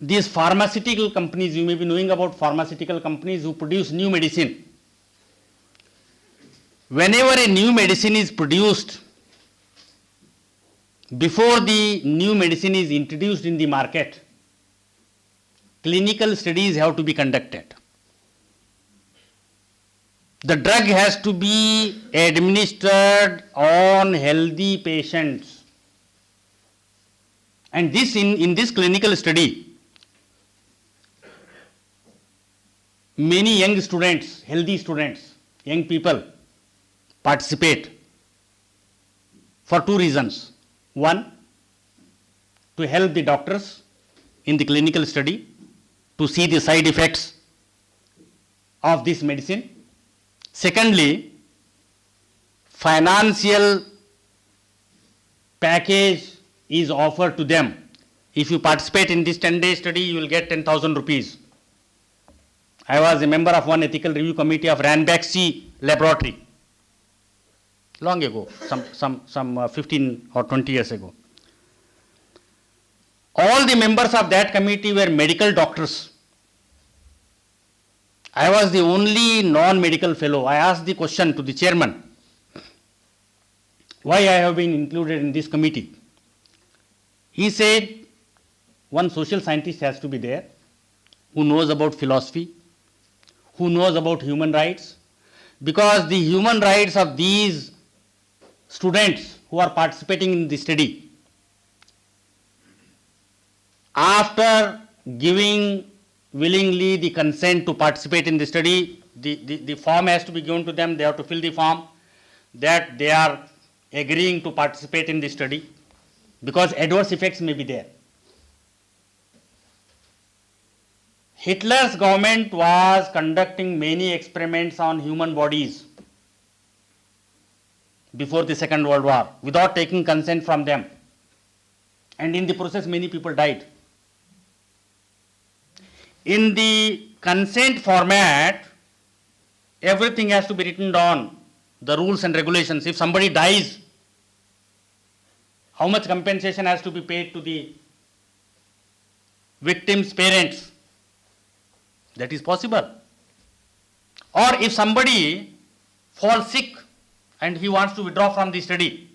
These pharmaceutical companies, you may be knowing about pharmaceutical companies who produce new medicine. Whenever a new medicine is produced, before the new medicine is introduced in the market, clinical studies have to be conducted. The drug has to be administered on healthy patients. And this in this clinical study, many young students, healthy students, young people participate for two reasons. One, to help the doctors in the clinical study to see the side effects of this medicine. Secondly, financial package is offered to them. If you participate in this 10-day study, you will get 10,000 rupees. I was a member of one ethical review committee of Ranbaxy laboratory long ago, some 15 or 20 years ago. All the members of that committee were medical doctors. I was the only non-medical fellow. I asked the question to the chairman, why I have been included in this committee. He said, one social scientist has to be there who knows about philosophy, who knows about human rights, because the human rights of these students who are participating in the study, after giving willingly the consent to participate in the study, the form has to be given to them. They have to fill the form that they are agreeing to participate in the study, because adverse effects may be there. Hitler's government was conducting many experiments on human bodies before the Second World War without taking consent from them, and in the process many people died. In the consent format, everything has to be written down, the rules and regulations. If somebody dies, how much compensation has to be paid to the victim's parents? That is possible. Or if somebody falls sick and he wants to withdraw from the study,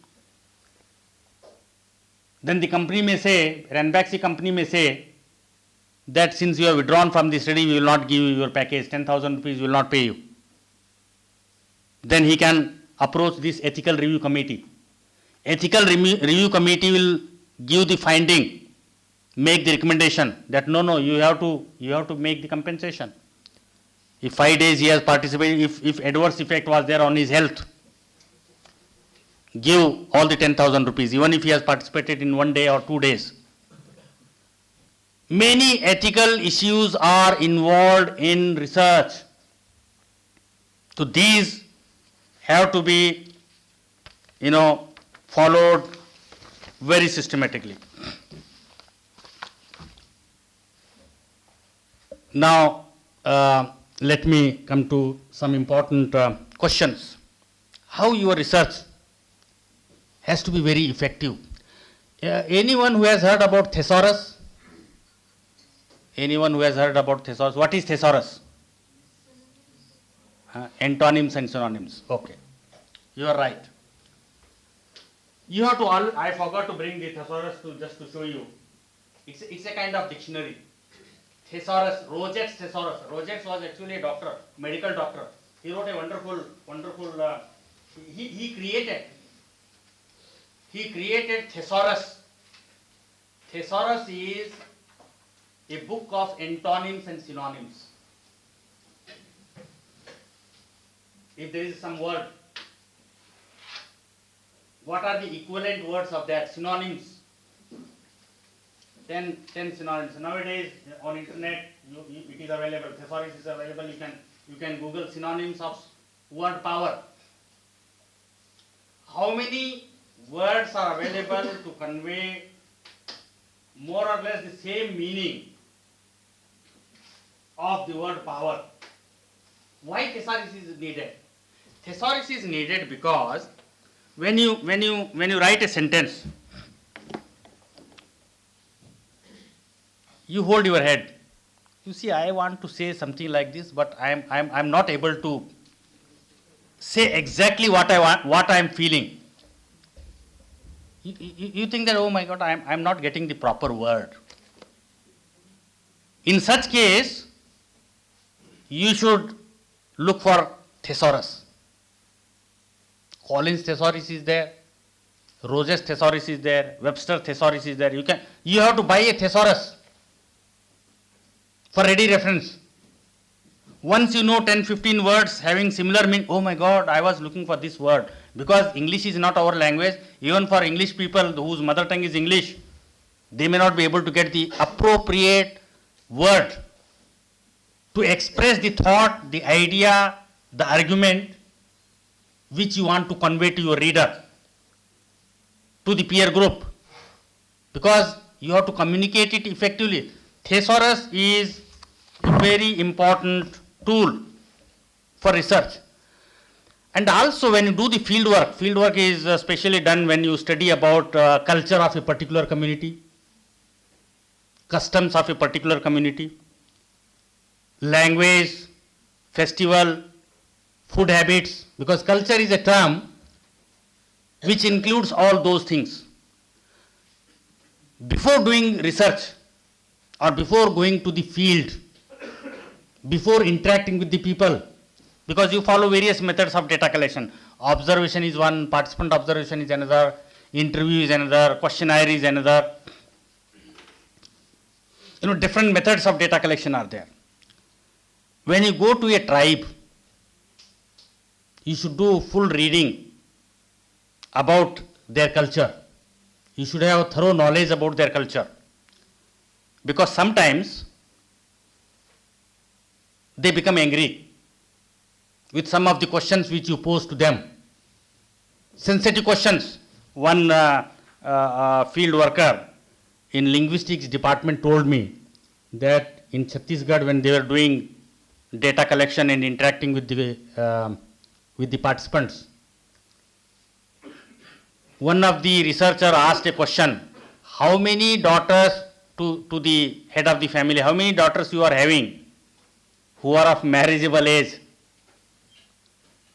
then the company may say, Ranbaxy company may say, that since you have withdrawn from the study, we will not give you your package, 10,000 rupees will not pay you. Then he can approach this ethical review committee. Ethical review committee will give the finding, make the recommendation that no, you have to make the compensation. If 5 days he has participated, if adverse effect was there on his health, give all the 10,000 rupees, even if he has participated in 1 day or 2 days. Many ethical issues are involved in research. So these have to be, followed very systematically. Now, let me come to some important questions. How your research has to be very effective. Anyone who has heard about thesaurus? Anyone who has heard about thesaurus? What is thesaurus? Antonyms and synonyms. Okay. You are right. You have to, I forgot to bring the thesaurus just to show you. It's a kind of dictionary. Thesaurus, Roget's thesaurus. Roget was actually a doctor, medical doctor. He wrote a wonderful, he created thesaurus. Thesaurus is a book of antonyms and synonyms. If there is some word What are the equivalent words of that? Synonyms. 10 synonyms. Nowadays on internet it is available. Thesaurus is available. You can Google synonyms of word power. How many words are available to convey more or less the same meaning of the word power? Why thesaurus is needed? Thesaurus is needed because when you write a sentence, you hold your head. You see, I want to say something like this, but I'm not able to say exactly what I want, what I'm feeling. You think that, oh my God, I'm not getting the proper word. In such case, you should look for thesaurus. Collins thesaurus is there, Rose's thesaurus is there, Webster thesaurus is there. You have to buy a thesaurus for ready reference. Once you know 10-15 words having similar meaning, oh my God, I was looking for this word. Because English is not our language, even for English people whose mother tongue is English, they may not be able to get the appropriate word to express the thought, the idea, the argument which you want to convey to your reader, to the peer group. Because you have to communicate it effectively. Thesaurus is a very important tool for research. And also when you do the field work is specially done when you study about culture of a particular community, customs of a particular community, language, festival, food habits, because culture is a term which includes all those things. Before doing research or before going to the field, before interacting with the people, because you follow various methods of data collection. Observation is one, participant observation is another, interview is another, questionnaire is another. Different methods of data collection are there. When you go to a tribe, you should do full reading about their culture. You should have a thorough knowledge about their culture. Because sometimes they become angry with some of the questions which you pose to them. Sensitive questions. One field worker in linguistics department told me that in Chhattisgarh when they were doing data collection and interacting with the participants, one of the researcher asked a question, how many daughters, to the head of the family, how many daughters you are having who are of marriageable age?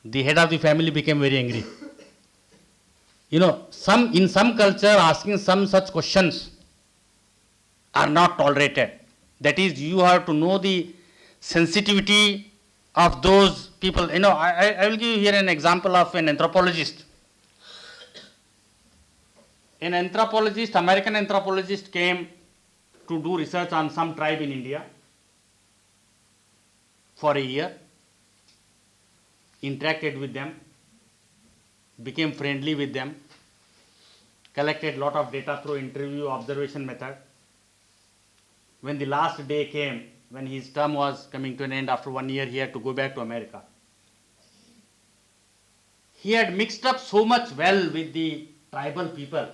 The head of the family became very angry. In some culture, asking some such questions are not tolerated. That is, you have to know the sensitivity of those people. I will give you here an example of an anthropologist. An anthropologist, American anthropologist, came to do research on some tribe in India for a year, interacted with them, became friendly with them, collected lot of data through interview observation method. When the last day came, when his term was coming to an end after 1 year, he had to go back to America. He had mixed up so much well with the tribal people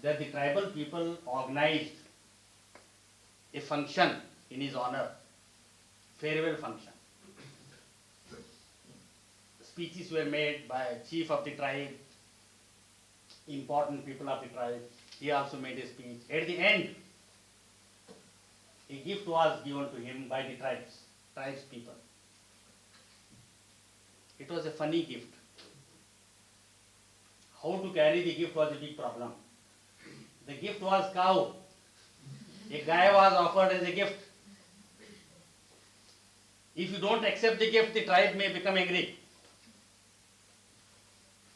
that the tribal people organized a function in his honor, farewell function. Speeches were made by chief of the tribe, important people of the tribe. He also made a speech. At the end, a gift was given to him by the tribes people. It was a funny gift. How to carry the gift was a big problem. The gift was cow. A guy was offered as a gift. If you don't accept the gift, the tribe may become angry.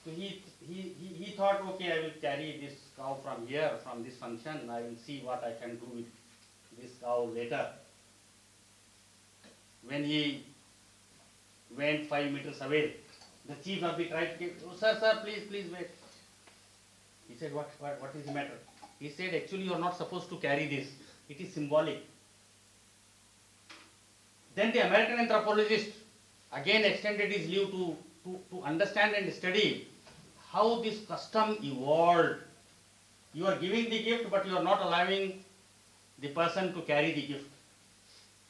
So he thought, okay, I will carry this cow from here, from this function. I will see what I can do with this cow later. When he went 5 meters away, the chief of the tribe came, oh, sir, please wait. He said, what is the matter? He said, actually you are not supposed to carry this. It is symbolic. Then the American anthropologist again extended his leave to understand and study how this custom evolved. You are giving the gift, but you are not allowing the person to carry the gift.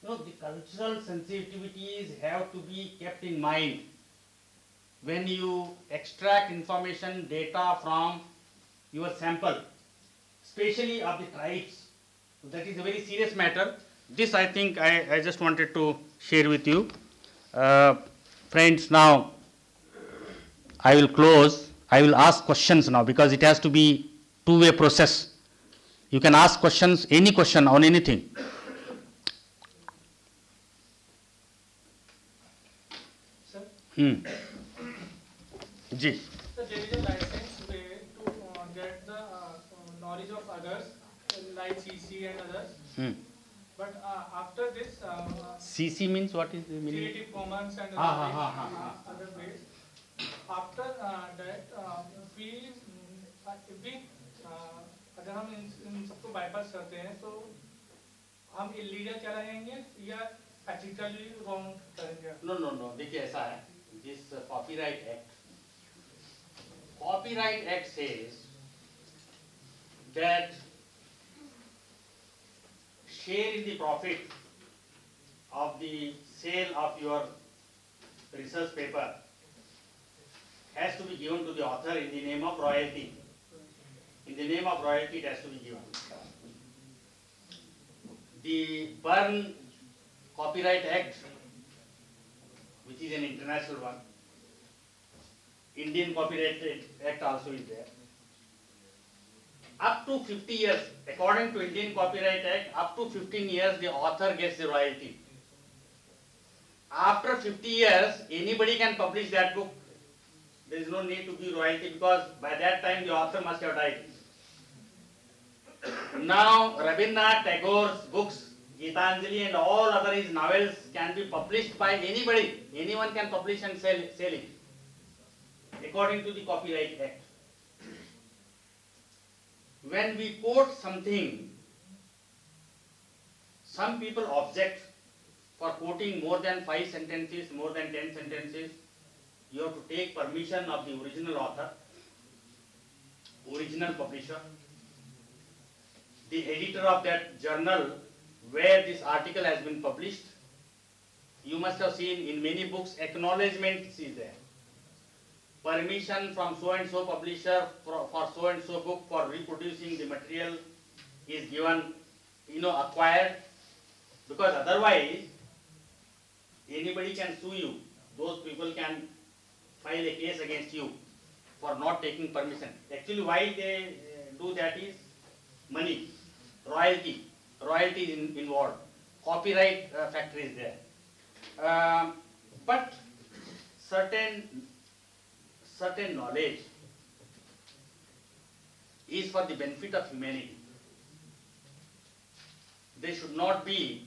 You know, the cultural sensitivities have to be kept in mind when you extract information, data from your sample, especially of the tribes. That is a very serious matter. This I think I just wanted to share with you. Friends, now I will close. I will ask questions now because it has to be two-way process. You can ask questions, any question on anything. Sir, Ji. so there is a license way to get the knowledge of others, like CC and others. But after this, CC means what is the meaning? Creative Commons and other ways. After that, we if we अगर हम इन सबको bypass करते हैं तो हम illegal कहलाएंगे या ethically wrong करेंगे? No. देखिए ऐसा है. This Copyright Act says that share in the profit of the sale of your research paper has to be given to the author in the name of royalty. In the name of royalty, it has to be given. The Berne Copyright Act, which is an international one, Indian Copyright Act also is there. Up to 50 years, according to Indian Copyright Act, up to 15 years, the author gets the royalty. After 50 years, anybody can publish that book. There is no need to give royalty because by that time the author must have died. Now, Rabindranath Tagore's books, Gitanjali and all other his novels can be published by anybody. Anyone can publish and sell it, according to the Copyright Act. When we quote something, some people object for quoting more than 5 sentences, more than 10 sentences. You have to take permission of the original author, original publisher, the editor of that journal where this article has been published. You must have seen in many books acknowledgement is there. Permission from so and so publisher for so and so book for reproducing the material is given, acquired, because otherwise anybody can sue you. Those people can file a case against you for not taking permission. Actually, why they do that is money, royalty is involved, copyright factor is there. But certain knowledge is for the benefit of humanity. There should not be,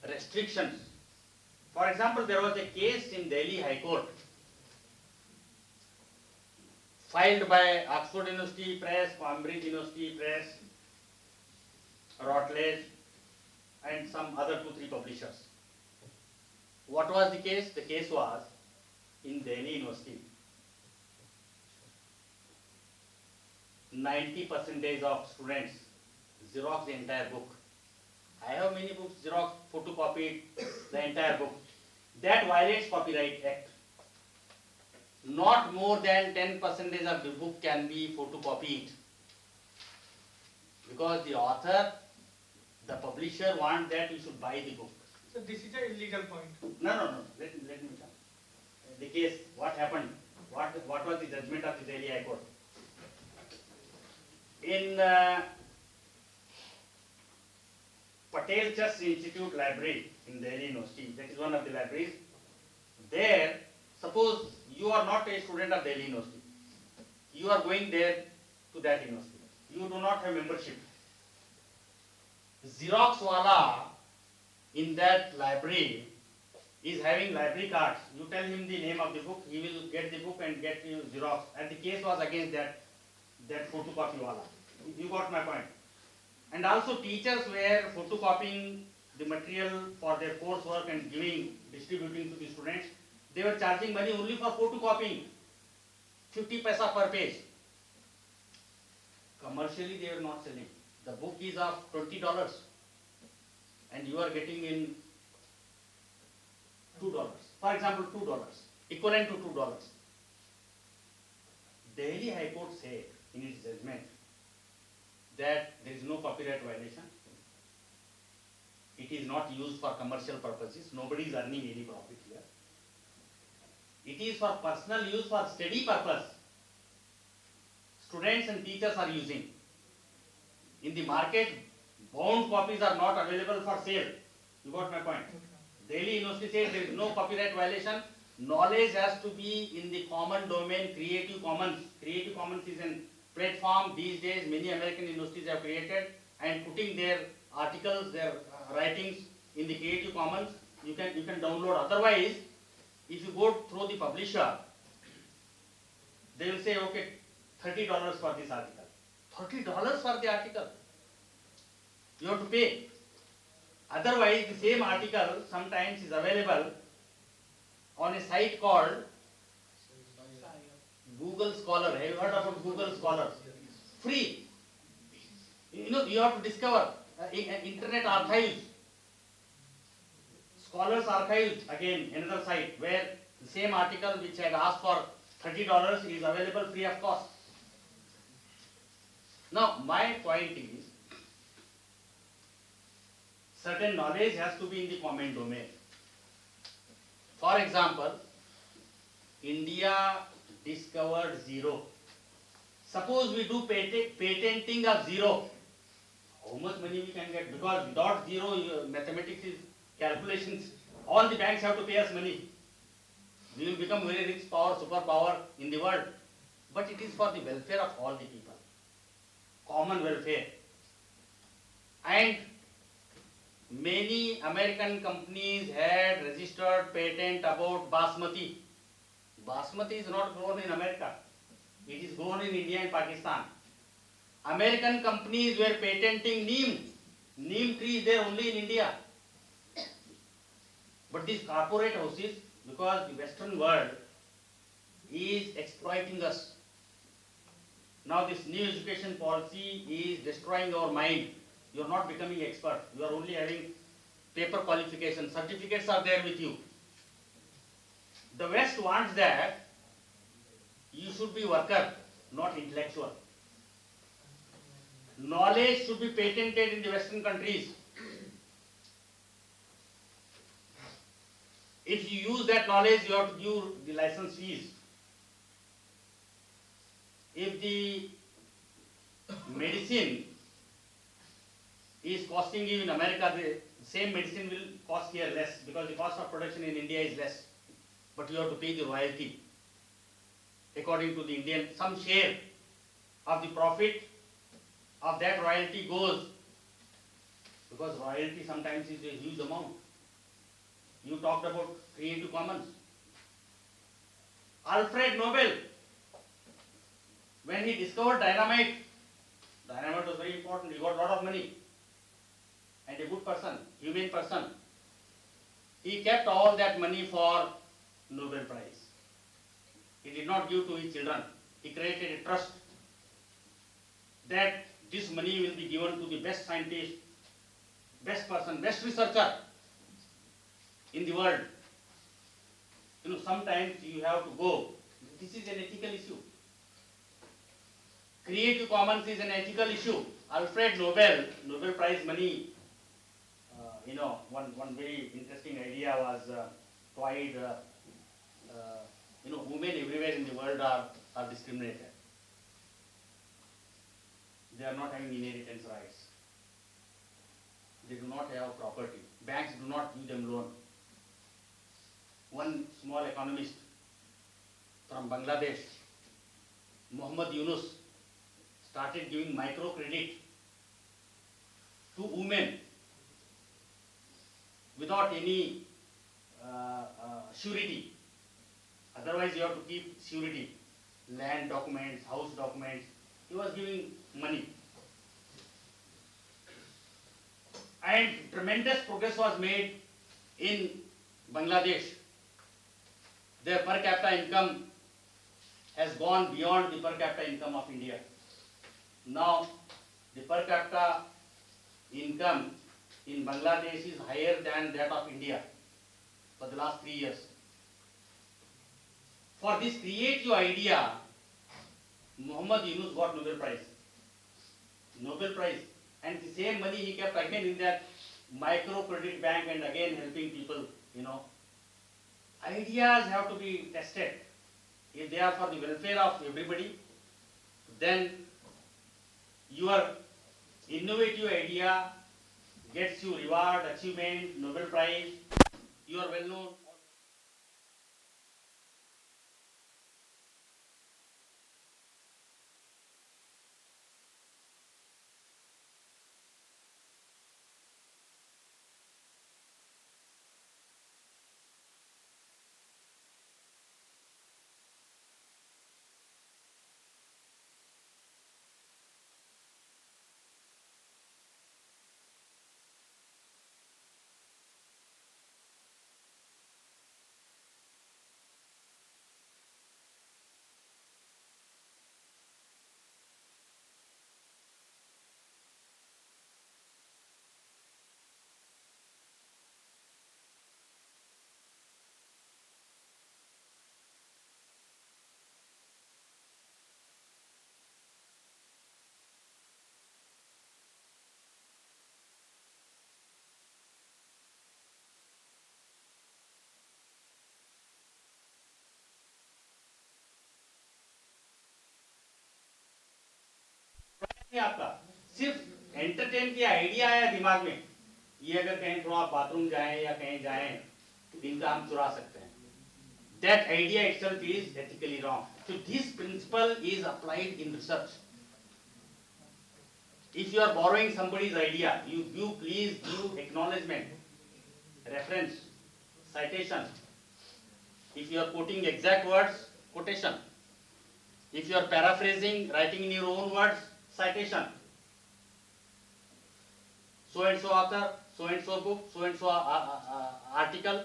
restrictions. For example, there was a case in Delhi High Court filed by Oxford University Press, Cambridge University Press, Routledge, and some other 2-3 publishers. What was the case? The case was in Delhi University. 90% of students Xerox the entire book. I have many books, Xerox, photocopied the entire book. That violates Copyright Act. Not more than 10% of the book can be photocopied. Because the author, the publisher want that you should buy the book. So this is an illegal point. No. Let me come. The case, what happened? What was the judgment of the Delhi High Court? In Patel Chess Institute Library in Delhi University, that is one of the libraries. There, suppose you are not a student of Delhi University. You are going there to that university. You do not have membership. Xerox wala in that library is having library cards. You tell him the name of the book, he will get the book and get you Xerox. And the case was against that photocopy wala. You got my point. And also teachers were photocopying the material for their coursework and distributing to the students. They were charging money only for photocopying, 50 paisa per page. Commercially they were not selling. The book is of $20 and you are getting in $2. For example, $2, equivalent to $2. Delhi High Court said in its judgment that there is no copyright violation. It is not used for commercial purposes. Nobody is earning any profit here. It is for personal use, for study purpose. Students and teachers are using. In the market, bound copies are not available for sale. You got my point? Delhi University said there is no copyright violation. Knowledge has to be in the common domain, Creative Commons. Creative Commons is a platform these days many American universities have created, and putting their articles, their writings in the Creative Commons, you can download. Otherwise, if you go through the publisher, they will say, okay, $30 for this article. $30 for the article. You have to pay. Otherwise, the same article sometimes is available on a site called Google Scholar. Have you heard about Google Scholar? Free. You know, you have to discover internet archives. Scholars Archives, again, another site where the same article which had asked for $30 is available free of cost. Now, my point is, certain knowledge has to be in the common domain. For example, India discovered zero. Suppose we do patenting of zero. How much money we can get? Because without zero, mathematics is calculations. All the banks have to pay us money. We will become very rich superpower in the world. But it is for the welfare of all the people. Common welfare. And many American companies had registered patent about basmati. Basmati is not grown in America. It is grown in India and Pakistan. American companies were patenting neem. Neem tree is there only in India. But these corporate houses, because the Western world is exploiting us. Now this new education policy is destroying our mind. You are not becoming expert. You are only having paper qualification. Certificates are there with you. The West wants that you should be worker, not intellectual. Knowledge should be patented in the Western countries. If you use that knowledge, you have to give the license fees. If the medicine is costing you in America, the same medicine will cost here less because the cost of production in India is less. But you have to pay the royalty according to the Indian, some share of the profit of that royalty goes, because royalty sometimes is a huge amount. You talked about Creative Commons. Alfred Nobel, when he discovered dynamite was very important. He got a lot of money and a good person, humane person. He kept all that money for Nobel Prize. He did not give to his children. He created a trust that this money will be given to the best scientist, best person, best researcher in the world. You know, sometimes you have to go. This is an ethical issue. Creative Commons is an ethical issue. Alfred Nobel, Nobel Prize money, one very interesting idea was tried. Women everywhere in the world are discriminated. They are not having inheritance rights. They do not have property. Banks do not give them loan. One small economist from Bangladesh, Muhammad Yunus, started giving microcredit to women without any surety. Otherwise, you have to keep surety, land documents, house documents. He was giving money. And tremendous progress was made in Bangladesh. Their per capita income has gone beyond the per capita income of India. Now, the per capita income in Bangladesh is higher than that of India for the last 3 years. For this creative idea, Muhammad Yunus got Nobel Prize. Nobel Prize. And the same money he kept again in that micro credit bank and again helping people, Ideas have to be tested. If they are for the welfare of everybody, then your innovative idea gets you reward, achievement, Nobel Prize, you are well known. नहीं आपका सिर्फ entertain की idea आया दिमाग में ये अगर कहीं थोड़ा बाथरूम जाएं या कहीं जाएं तो दिन का हम चुरा सकते हैं that idea itself is ethically wrong. So this principle is applied in research. If you are borrowing somebody's idea, you please give acknowledgement, reference, citation. If you are quoting exact words, quotation. If you are paraphrasing, writing in your own words, citation. So and so author, so and so book, so and so article,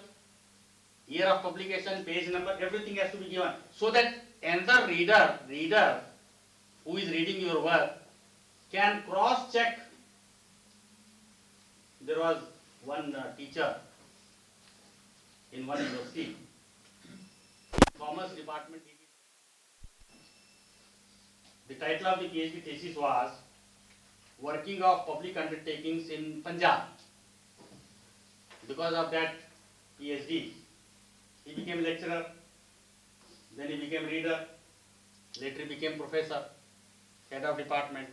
year of publication, page number, everything has to be given. So that another reader who is reading your work can cross check. There was one teacher in one university, commerce department. The title of the PhD thesis was Working of Public Undertakings in Punjab. Because of that PhD, he became lecturer, then he became reader, later he became professor, head of department.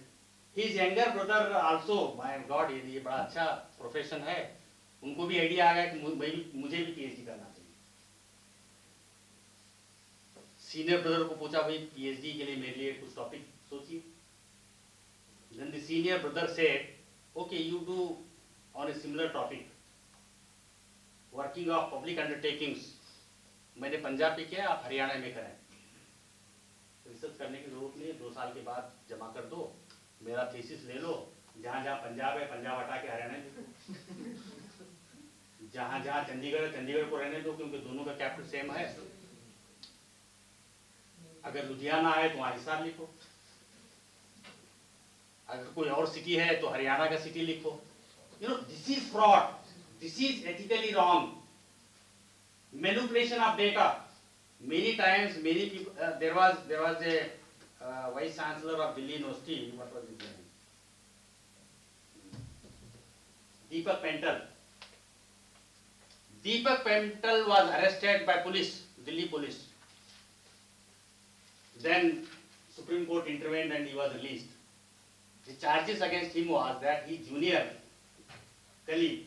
His younger brother also, my God, ये बड़ा अच्छा profession है, उनको भी idea आ गया कि मुझे भी PhD करना चाहिए. Senior brother को पूछा भाई PhD के लिए मेरे लिए कुछ topic सोचिए. Then the senior brother said, okay, you do on a similar topic, working of public undertakings. मैंने पंजाब में किया, आप हरियाणा में करें. रिसर्च करने की जरूरत नहीं है, 2 साल के बाद जमा कर दो, मेरा थीसिस ले लो, जहाँ जहाँ पंजाब है पंजाब हटा के हरियाणा में दो, जहाँ जहाँ चंडीगढ़ है चंडीगढ़ को रहने दो, क्योंकि दोनों का कैपिटल सेम है. अगर लुधियाना है तो वहाँ हिसार लिखो, अगर कोई और सिटी है तो हरियाणा का सिटी लिखो. This is fraud, this is ethically wrong. Manipulation of data. Many times, many people. There was a vice chancellor of Delhi University. What was his name? Deepak Pental. Deepak Pental was arrested by police, Delhi police. Then Supreme Court intervened and he was released. The charges against him was that his junior colleague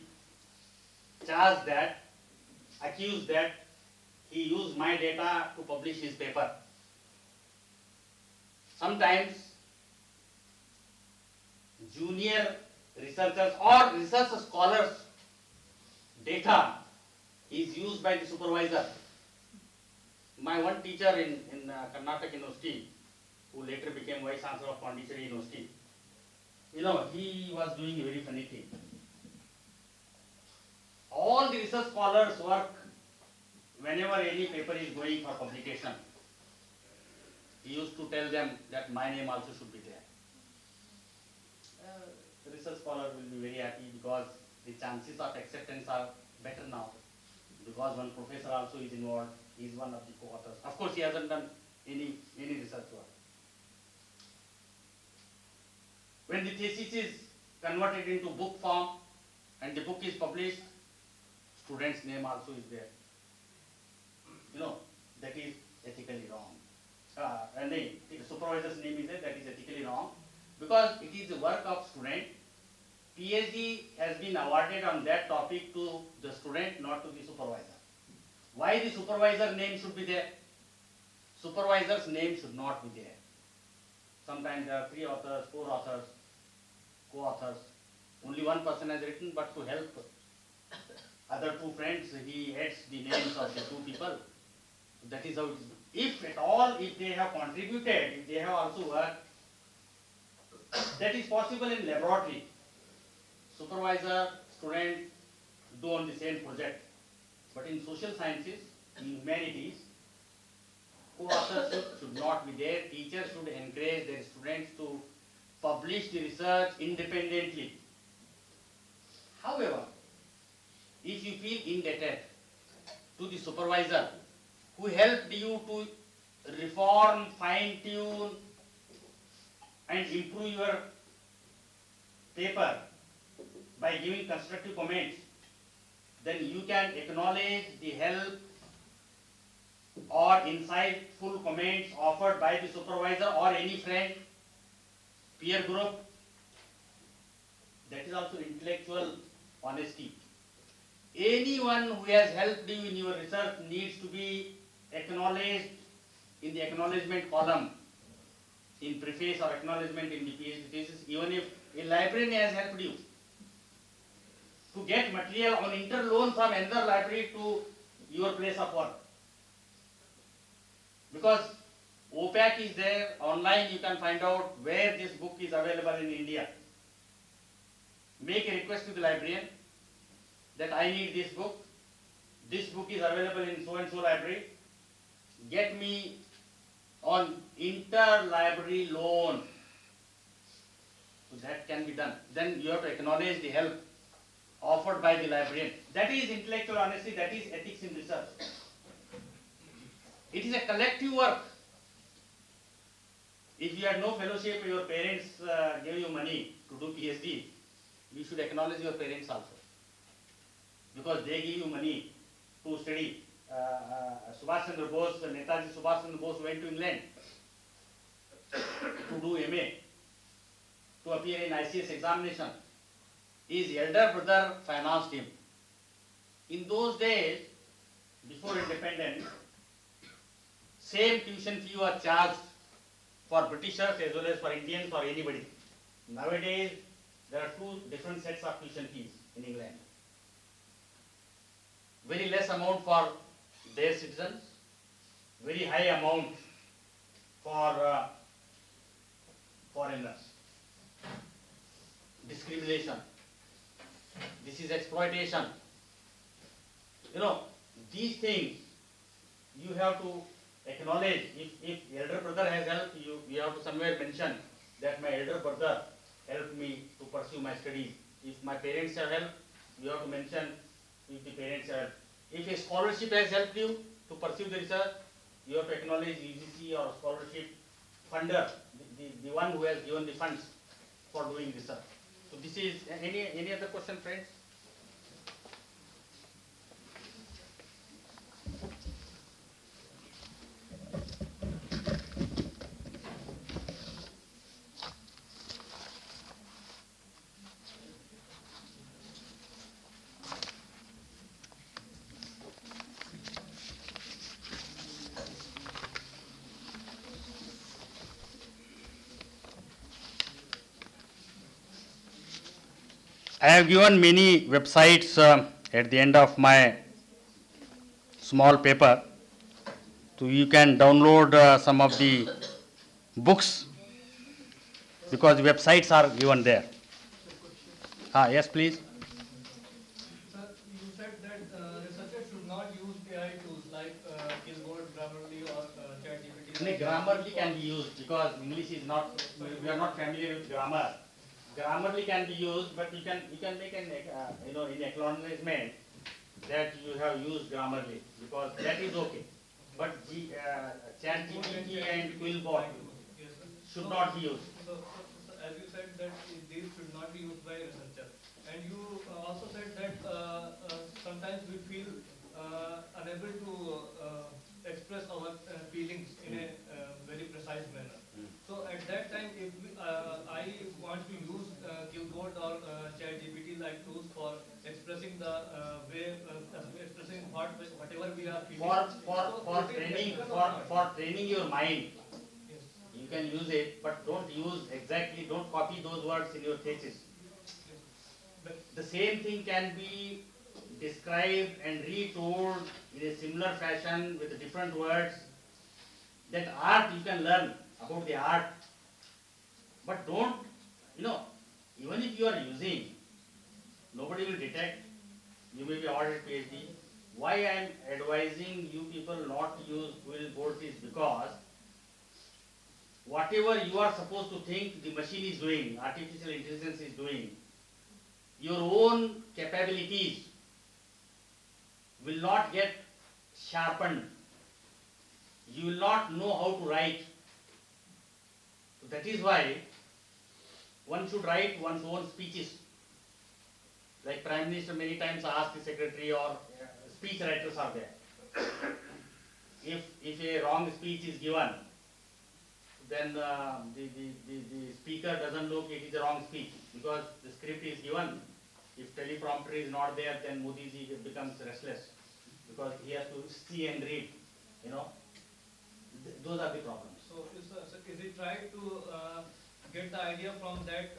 accused that he used my data to publish his paper. Sometimes junior researchers or research scholars' data is used by the supervisor my one teacher in Karnataka University, who later became Vice Chancellor of Pondicherry University, he was doing a very funny thing. All the research scholars work whenever any paper is going for publication. He used to tell them that my name also should be there. The research scholar will be very happy because the chances of acceptance are better now. Because one professor also is involved, he is one of the co-authors. Of course, he hasn't done any research work. When the thesis is converted into book form and the book is published, student's name also is there. That is ethically wrong. And the supervisor's name is there, that is ethically wrong. Because it is the work of student. PhD has been awarded on that topic to the student, not to the supervisor. Why the supervisor name should be there? Supervisor's name should not be there. Sometimes there are 3 authors, 4 authors, co-authors. Only one person has written, but to help other 2 friends, he adds the names of the 2 people. That is how it is. If at all, if they have contributed, if they have also worked, that is possible in laboratory. Supervisor, student do on the same project. But in social sciences, in humanities, co-authorship should not be there. Teachers should encourage their students to publish the research independently. However, if you feel indebted to the supervisor who helped you to reform, fine-tune and improve your paper by giving constructive comments, then you can acknowledge the help or insightful comments offered by the supervisor or any friend, peer group. That is also intellectual honesty. Anyone who has helped you in your research needs to be acknowledged in the acknowledgement column, in preface or acknowledgement in the PhD thesis, even if a librarian has helped you to get material on interloan from another library to your place of work. Because OPAC is there, online you can find out where this book is available in India. Make a request to the librarian that I need this book is available in so and so library, get me on interlibrary loan. So that can be done. Then you have to acknowledge the help offered by the librarian. That is intellectual honesty, that is ethics in research. It is a collective work. If you had no fellowship, your parents gave you money to do PhD, you should acknowledge your parents also. Because they give you money to study. Subhash Chandra Bose, Netaji Subhash Chandra Bose went to England to do MA, to appear in ICS examination. His elder brother financed him. In those days, before independence, same tuition fee was charged for Britishers as well as for Indians or anybody. Nowadays, there are 2 different sets of tuition fees in England. Very less amount for their citizens, very high amount for foreigners. Discrimination. This is exploitation. These things you have to acknowledge. If elder brother has helped you, you have to somewhere mention that my elder brother helped me to pursue my studies. If my parents have helped, you have to mention if the parents have helped. If a scholarship has helped you to pursue the research, you have to acknowledge UGC or scholarship funder, the one who has given the funds for doing research. So this is any other question, friends? I have given many websites at the end of my small paper. So you can download some of the books because websites are given there. Yes, please. Sir, you said that researchers should not use AI tools like Killboard, Grammarly, or ChatGPT. Grammarly can be used because English is not, we are not familiar with grammar. Grammarly can be used, but you can make an in acknowledgement that you have used Grammarly because that is okay. But ChatGPT and Quillbot Yes, sir. should not be used. So as you said that these should not be used by researchers, and you also said that sometimes we feel unable to express our feelings in a very precise manner. So at that time, if I want to use Killboard or ChatGPT like tools for expressing the expressing whatever we are feeling. For training, for training your mind, Yes. you can use it, but don't copy those words in your thesis. But The same thing can be described and retold in a similar fashion with different words. That art you can learn about the art, but don't, even if you are using, nobody will detect. You may be awarded PhD. Why I am advising you people not to use quill boards is because whatever you are supposed to think the machine is doing, artificial intelligence is doing, your own capabilities will not get sharpened. You will not know how to write. So that is why one should write one's own speeches. Like Prime Minister many times asked the secretary or speech writers are there. If a wrong speech is given, then the speaker doesn't look it is a wrong speech because the script is given. If teleprompter is not there, then Modi ji becomes restless because he has to see and read. Those are the problems. so is it right to get the idea from that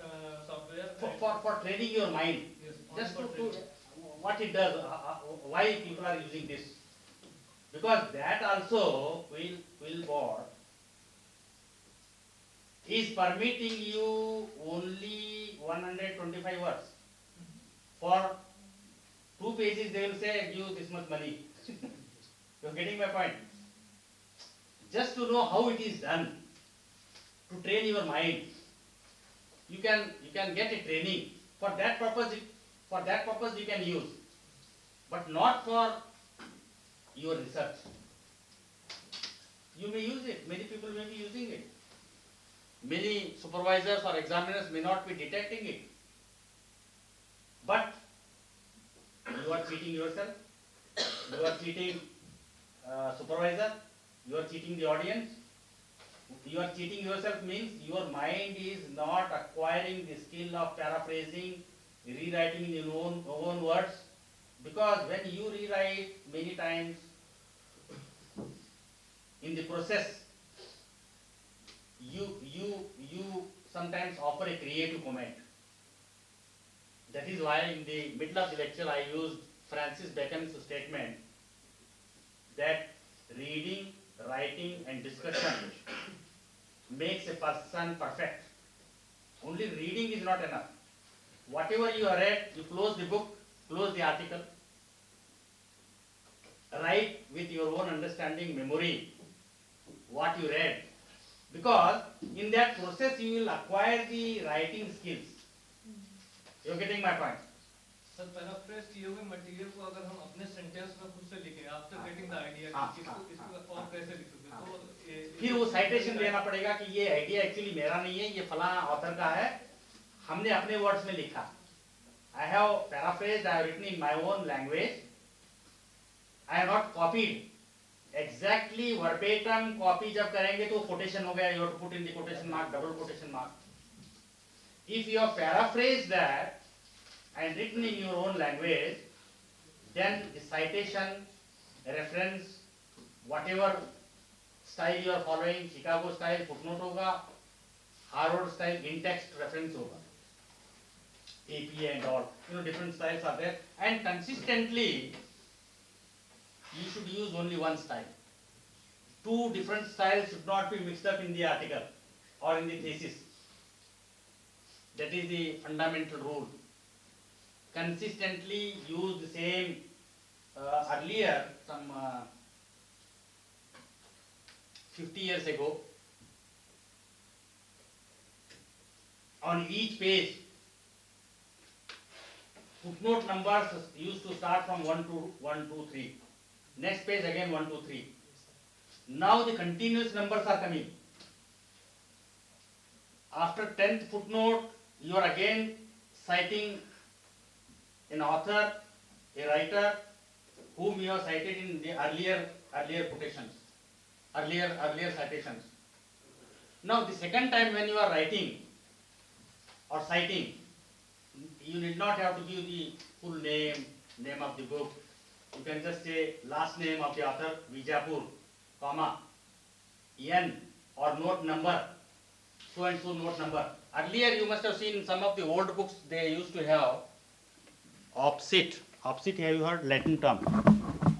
software? For training your mind, Yes, just only to for training. what it does, why people are using this, because that also will board is permitting you only 125 words. For 2 pages they will say give this much money. You're getting my point? Just to know how it is done, to train your mind, you can get a training. For that purpose you can use, but not for your research. You may use it, many people may be using it. Many supervisors or examiners may not be detecting it. But you are cheating yourself, you are cheating supervisor, you are cheating the audience. You are cheating yourself means your mind is not acquiring the skill of paraphrasing, rewriting in your own words. Because when you rewrite many times, in the process, you sometimes offer a creative comment. That is why in the middle of the lecture I used Francis Bacon's statement that reading, writing and discussion makes a person perfect. Only reading is not enough. Whatever you have read, you close the book, close the article, write with your own understanding, memory, what you read. Because in that process you will acquire the writing skills. You are getting my point? Sir paraphrase किए हुए material को अगर हम अपने sentence में खुद से लिखें आफ्टर गेटिंग द आइडिया इसको और कैसे लिखोगे तो फिर वो साइटेशन लेना पड़ेगा कि ये आइडिया एक्चुअली मेरा नहीं है, ये फला ऑथर का है, हमने अपने वर्ड्स में लिखा. I have paraphrased, I have written in my own language. I have not copied. Exactly verbatim copy जब करेंगे तो quotation हो गया, you have to put in the quotation mark, double quotation mark. If you have paraphrased that and written in your own language, then the citation, reference, whatever style you are following, Chicago style footnote होगा, Harvard style in-text reference होगा, APA and all, different styles are there, and consistently you should use only one style. two different styles should not be mixed up in the article or in the thesis. That is the fundamental rule. Consistently use the same earlier, some 50 years ago, on each page, footnote numbers used to start from 1 to 1, 2, 3. Next page again 1, 2, 3. Now the continuous numbers are coming. After 10th footnote, you are again citing an author, a writer, whom you have cited in the earlier quotations, earlier citations. Now the second time when you are writing or citing, you need not have to give the full name of the book. You can just say last name of the author, Vijapur, comma, N or note number, so and so note number. Earlier you must have seen some of the old books, they used to have opposite. Opposite, have you heard Latin term?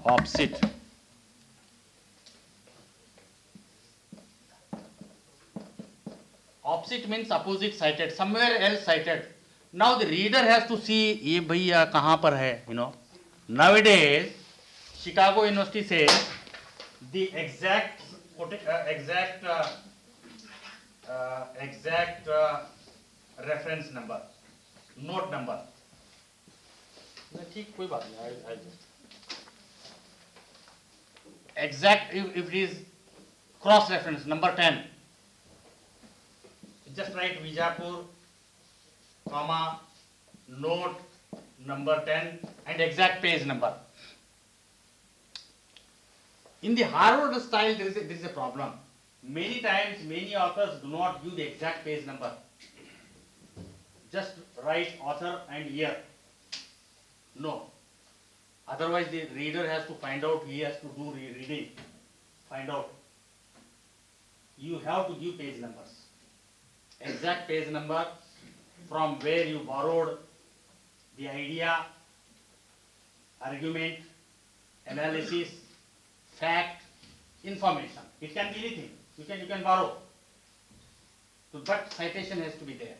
Opposite. Opposite means opposite cited, somewhere else cited. Now the reader has to see ये भैया कहाँ पर है, you know. Nowadays, Chicago University says the exact reference number, note number. ठीक कोई बात नहीं. Exact if it is cross reference number 10. Just write Vijapur, comma, note number 10 and exact page number. In the Harvard style, there is a problem. Many times, many authors do not give the exact page number. Just write author and year. No. Otherwise, the reader has to find out, he has to do reading. Find out. You have to give page numbers. Exact page number, from where you borrowed the idea, argument, analysis, fact, information. It can be anything. You can borrow. So, but citation has to be there.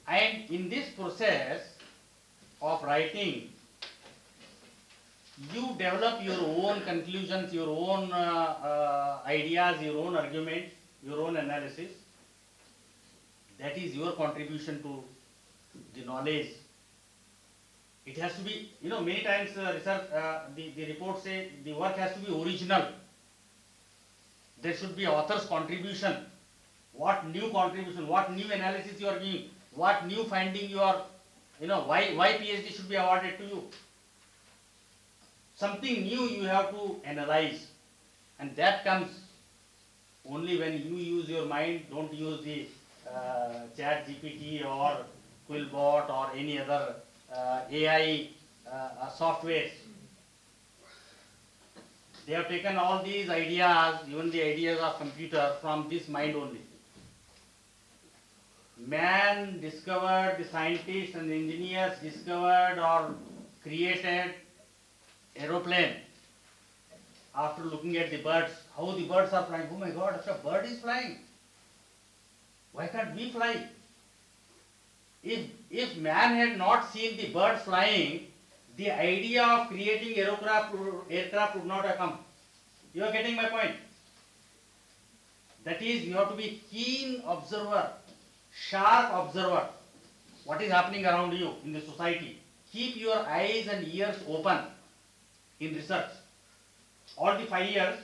And in this process of writing, you develop your own conclusions, your own ideas, your own argument, your own analysis. That is your contribution to the knowledge. It has to be, you know, many times research, the reports say the work has to be original. There should be author's contribution. What new contribution, what new analysis you are giving, what new finding you are, you know, why PhD should be awarded to you. Something new you have to analyze, and that comes only when you use your mind. Don't use the Chat GPT or Quillbot or any other AI softwares. They have taken all these ideas, even the ideas of computer, from this mind only. Man discovered, the scientists and the engineers discovered or created aeroplane after looking at the birds, how the birds are flying. Oh my God, a bird is flying. Why can't we fly? If man had not seen the birds flying, the idea of creating aircraft would not have come. You are getting my point? That is, you have to be keen observer, sharp observer. What is happening around you in the society? Keep your eyes and ears open in research. All the 5 years,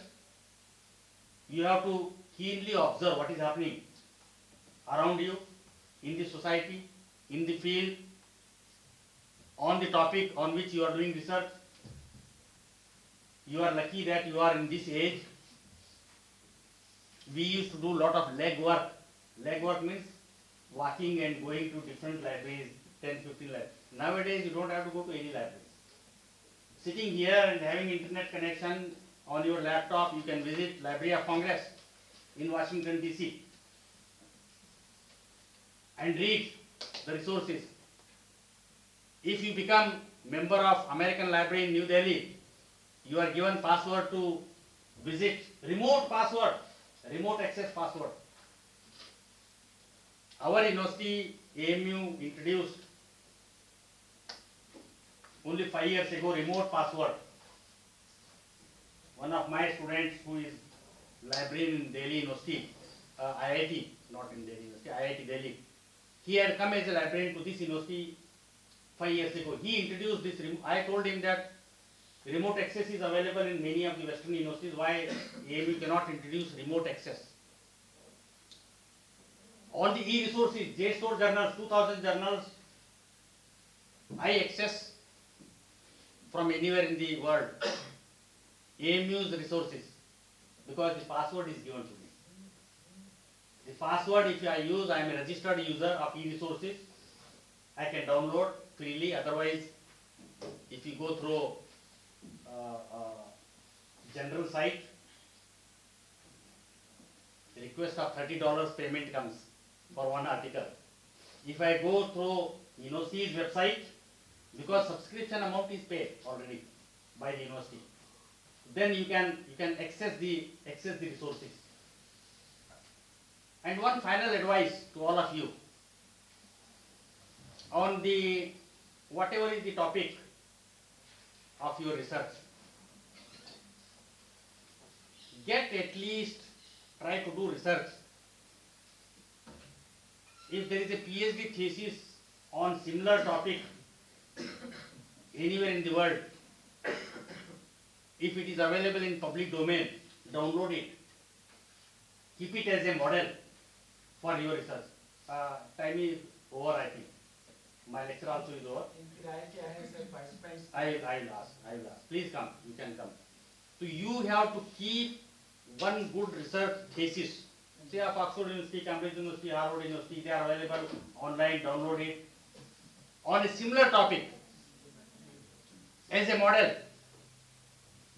you have to keenly observe what is happening around you, in the society, in the field, on the topic on which you are doing research. You are lucky that you are in this age. We used to do a lot of leg work. Leg work means walking and going to different libraries, 10, 15 libraries. Nowadays, you don't have to go to any library. Sitting here and having internet connection on your laptop, you can visit Library of Congress in Washington, DC and read the resources. If you become member of American Library in New Delhi, you are given password to visit remote password, remote access password. Our university AMU introduced only 5 years ago remote password. One of my students who is librarian in Delhi University, IIT, not in Delhi University, IIT Delhi, he had come as a librarian to this university 5 years ago. He introduced this. I told him that remote access is available in many of the Western universities. Why AMU cannot introduce remote access? All the e-resources, JSTOR journals, 2000 journals, I access from anywhere in the world. AMU's resources, because the password is given to me. The password, if I use, I am a registered user of e-resources. I can download freely. Otherwise, if you go through general site, the request of $30 payment comes for one article. If I go through university's website, because subscription amount is paid already by the university, then you can access the resources. And one final advice to all of you on the whatever is the topic of your research, get at least, try to do research. If there is a PhD thesis on similar topic anywhere in the world, if it is available in public domain, download it. Keep it as a model for your research. Time is over, I think. My lecture also is over. I will ask. Please come. You can come. So you have to keep one good research thesis. Say of Oxford University, Cambridge University, Harvard University, they are available online. Download it on a similar topic as a model.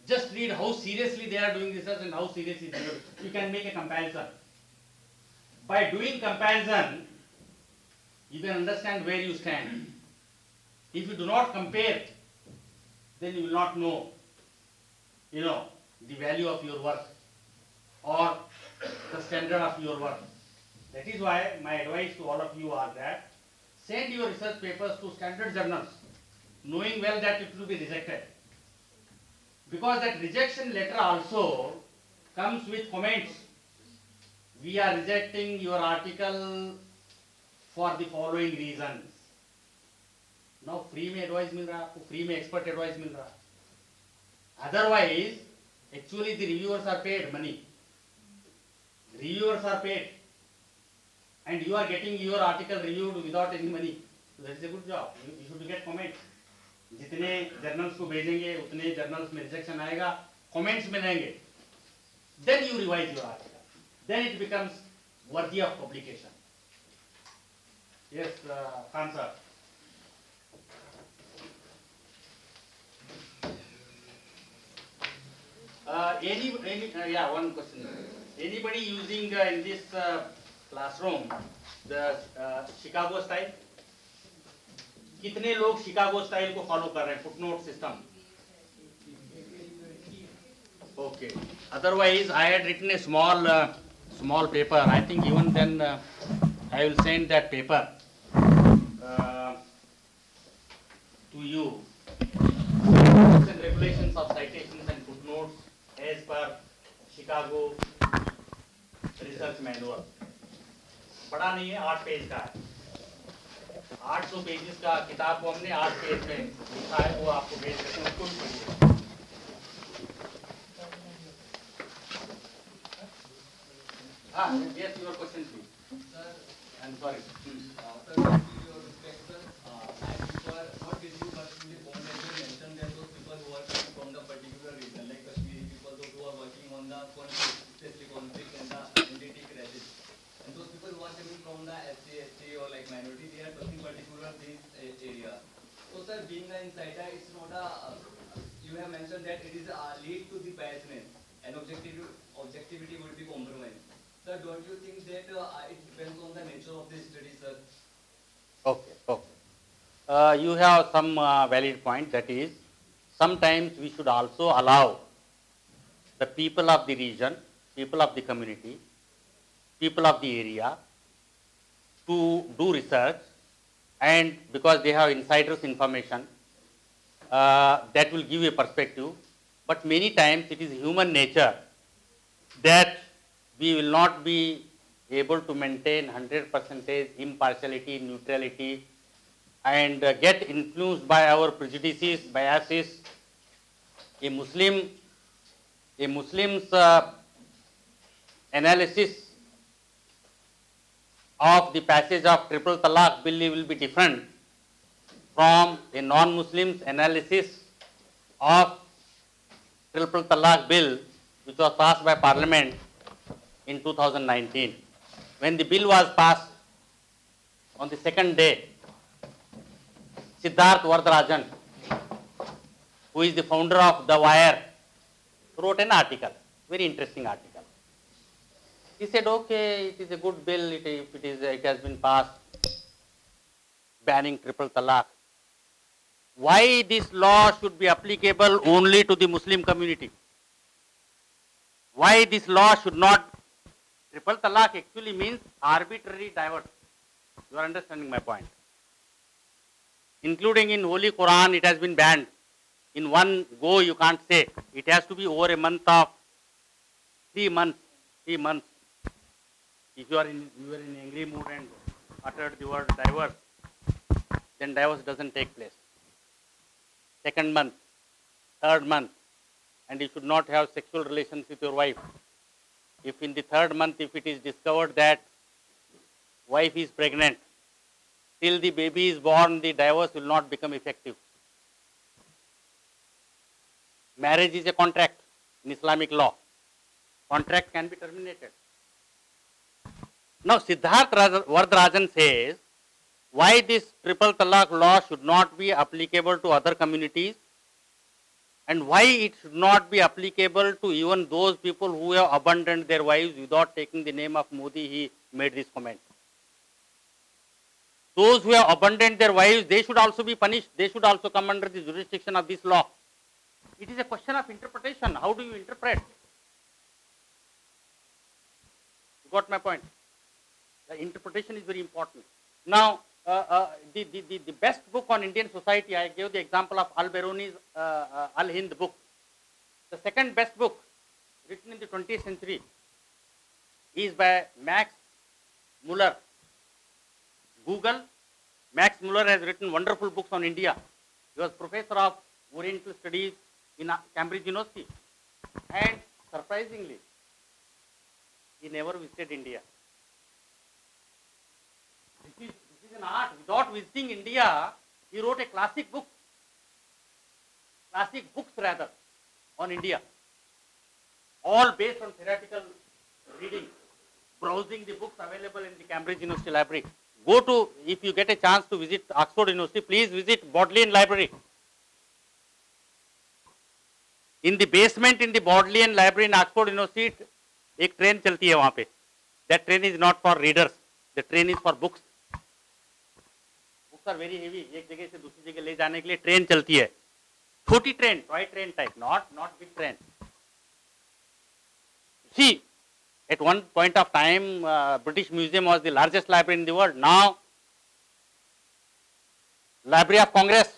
Just read how seriously they are doing research and how seriously they are doing. You can make a comparison. By doing comparison, you can understand where you stand. If you do not compare, then you will not know, the value of your work or the standard of your work. That is why my advice to all of you are that send your research papers to standard journals, knowing well that it will be rejected. Because that rejection letter also comes with comments. We are rejecting your article for the following reasons. Now free में advice मिल रहा है आपको, free में expert advice मिल रहा है. Otherwise, actually the reviewers are paid money. Reviewers are paid, and you are getting your article reviewed without any money. So that is a good job. You should get comments. जितने journals को भेजेंगे उतने journals में rejection आएगा, comments मिलेंगे, then you revise your article, then it becomes worthy of publication. Yes, Khan sir. One question. Anybody using in this classroom the Chicago style? कितने लोग Chicago style को फॉलो कर रहे हैं, footnote system? Okay. Otherwise, I had written a small paper. I think even then I will send that paper to you. Rules and regulations of citations and footnotes as per Chicago Research Manual. बड़ा नहीं है, 8 page का है. 800 pages का किताब को हमने 8 page में लिखा है, वो आपको भेज देते हैं, उसको भी पढ़िए. Yes, your question please. Sir, I'm sorry. after your inspection, not with you, but in the phone that you mentioned that those people who are coming from the particular region, like Kashmiri people, those who are working on the conflict, especially conflict and the entity crisis. And those people who are coming from the SC, ST or like minority, they are talking particular this area. So sir, being an insider, it's not a, you have mentioned that it is a lead to the biasness and objectivity would be compromised. Sir, don't you think that it depends on the nature of the study, sir? Okay. You have some valid point, that is, sometimes we should also allow the people of the region, people of the community, people of the area to do research, and because they have insiders information, that will give a perspective. But many times it is human nature that we will not be able to maintain 100% impartiality, neutrality, and get influenced by our prejudices, biases. A Muslim, a Muslim's analysis of the passage of triple talaq bill will be different from a non-Muslim's analysis of triple talaq bill which was passed by Parliament in 2019. When the bill was passed, on the second day, Siddharth Vardarajan, who is the founder of The Wire, wrote an article, very interesting article. He said, okay, it is a good bill, it has been passed, banning triple talaq. Why this law should be applicable only to the Muslim community? Why this law should not? Triple talaq actually means arbitrary divorce. You are understanding my point. Including in Holy Quran, it has been banned. In one go, you can't say. It has to be over a month of 3 months. 3 months. If you are in angry mood and uttered the word divorce, then divorce doesn't take place. Second month, third month, and you should not have sexual relations with your wife. If in the third month, if it is discovered that wife is pregnant, till the baby is born, the divorce will not become effective. Marriage is a contract in Islamic law. Contract can be terminated. Now, Siddharth Vardarajan says, why this triple talaq law should not be applicable to other communities, and why it should not be applicable to even those people who have abandoned their wives without taking the name of Modi. He made this comment. Those who have abandoned their wives, they should also be punished. They should also come under the jurisdiction of this law. It is a question of interpretation. How do you interpret? You got my point? The interpretation is very important. Now, the best book on Indian society, I gave the example of Al-Biruni's Al-Hind book. The second best book written in the 20th century is by Max Muller. Google, Max Muller has written wonderful books on India. He was professor of Oriental Studies in Cambridge University. And surprisingly, he never visited India. This is an art. Without visiting India, he wrote a classic book. Classic books rather, on India. All based on theoretical reading. Browsing the books available in the Cambridge University Library. Go to, if you get a chance to visit Oxford University, please visit Bodleian Library. In the basement in the Bodleian Library in Oxford University, एक train चलती है वहाँ पे. That train is not for readers. The train is for books. Books are very heavy. एक जगह से दूसरी जगह ले जाने के लिए ट्रेन चलती है. छोटी train, toy train type, not big train. See, at one point of time, British Museum was the largest library in the world. Now, Library of Congress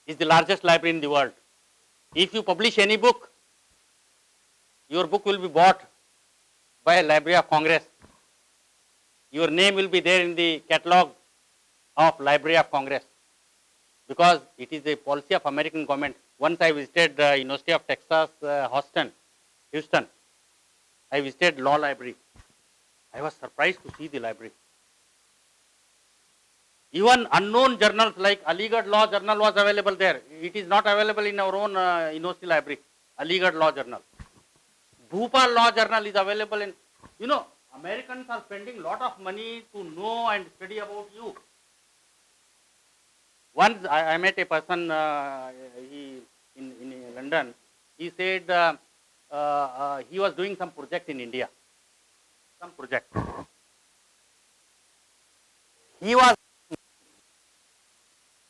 is the largest library in the world. If you publish any book, your book will be bought by Library of Congress. Your name will be there in the catalog of Library of Congress, because it is a policy of American government. Once I visited University of Texas, Houston. I visited law library. I was surprised to see the library. Even unknown journals like Aligarh Law Journal was available there. It is not available in our own university library. Aligarh Law Journal. Bhopal Law Journal is available in, Americans are spending a lot of money to know and study about you. Once I met a person in London. He said he was doing some project in India. Some project. He was,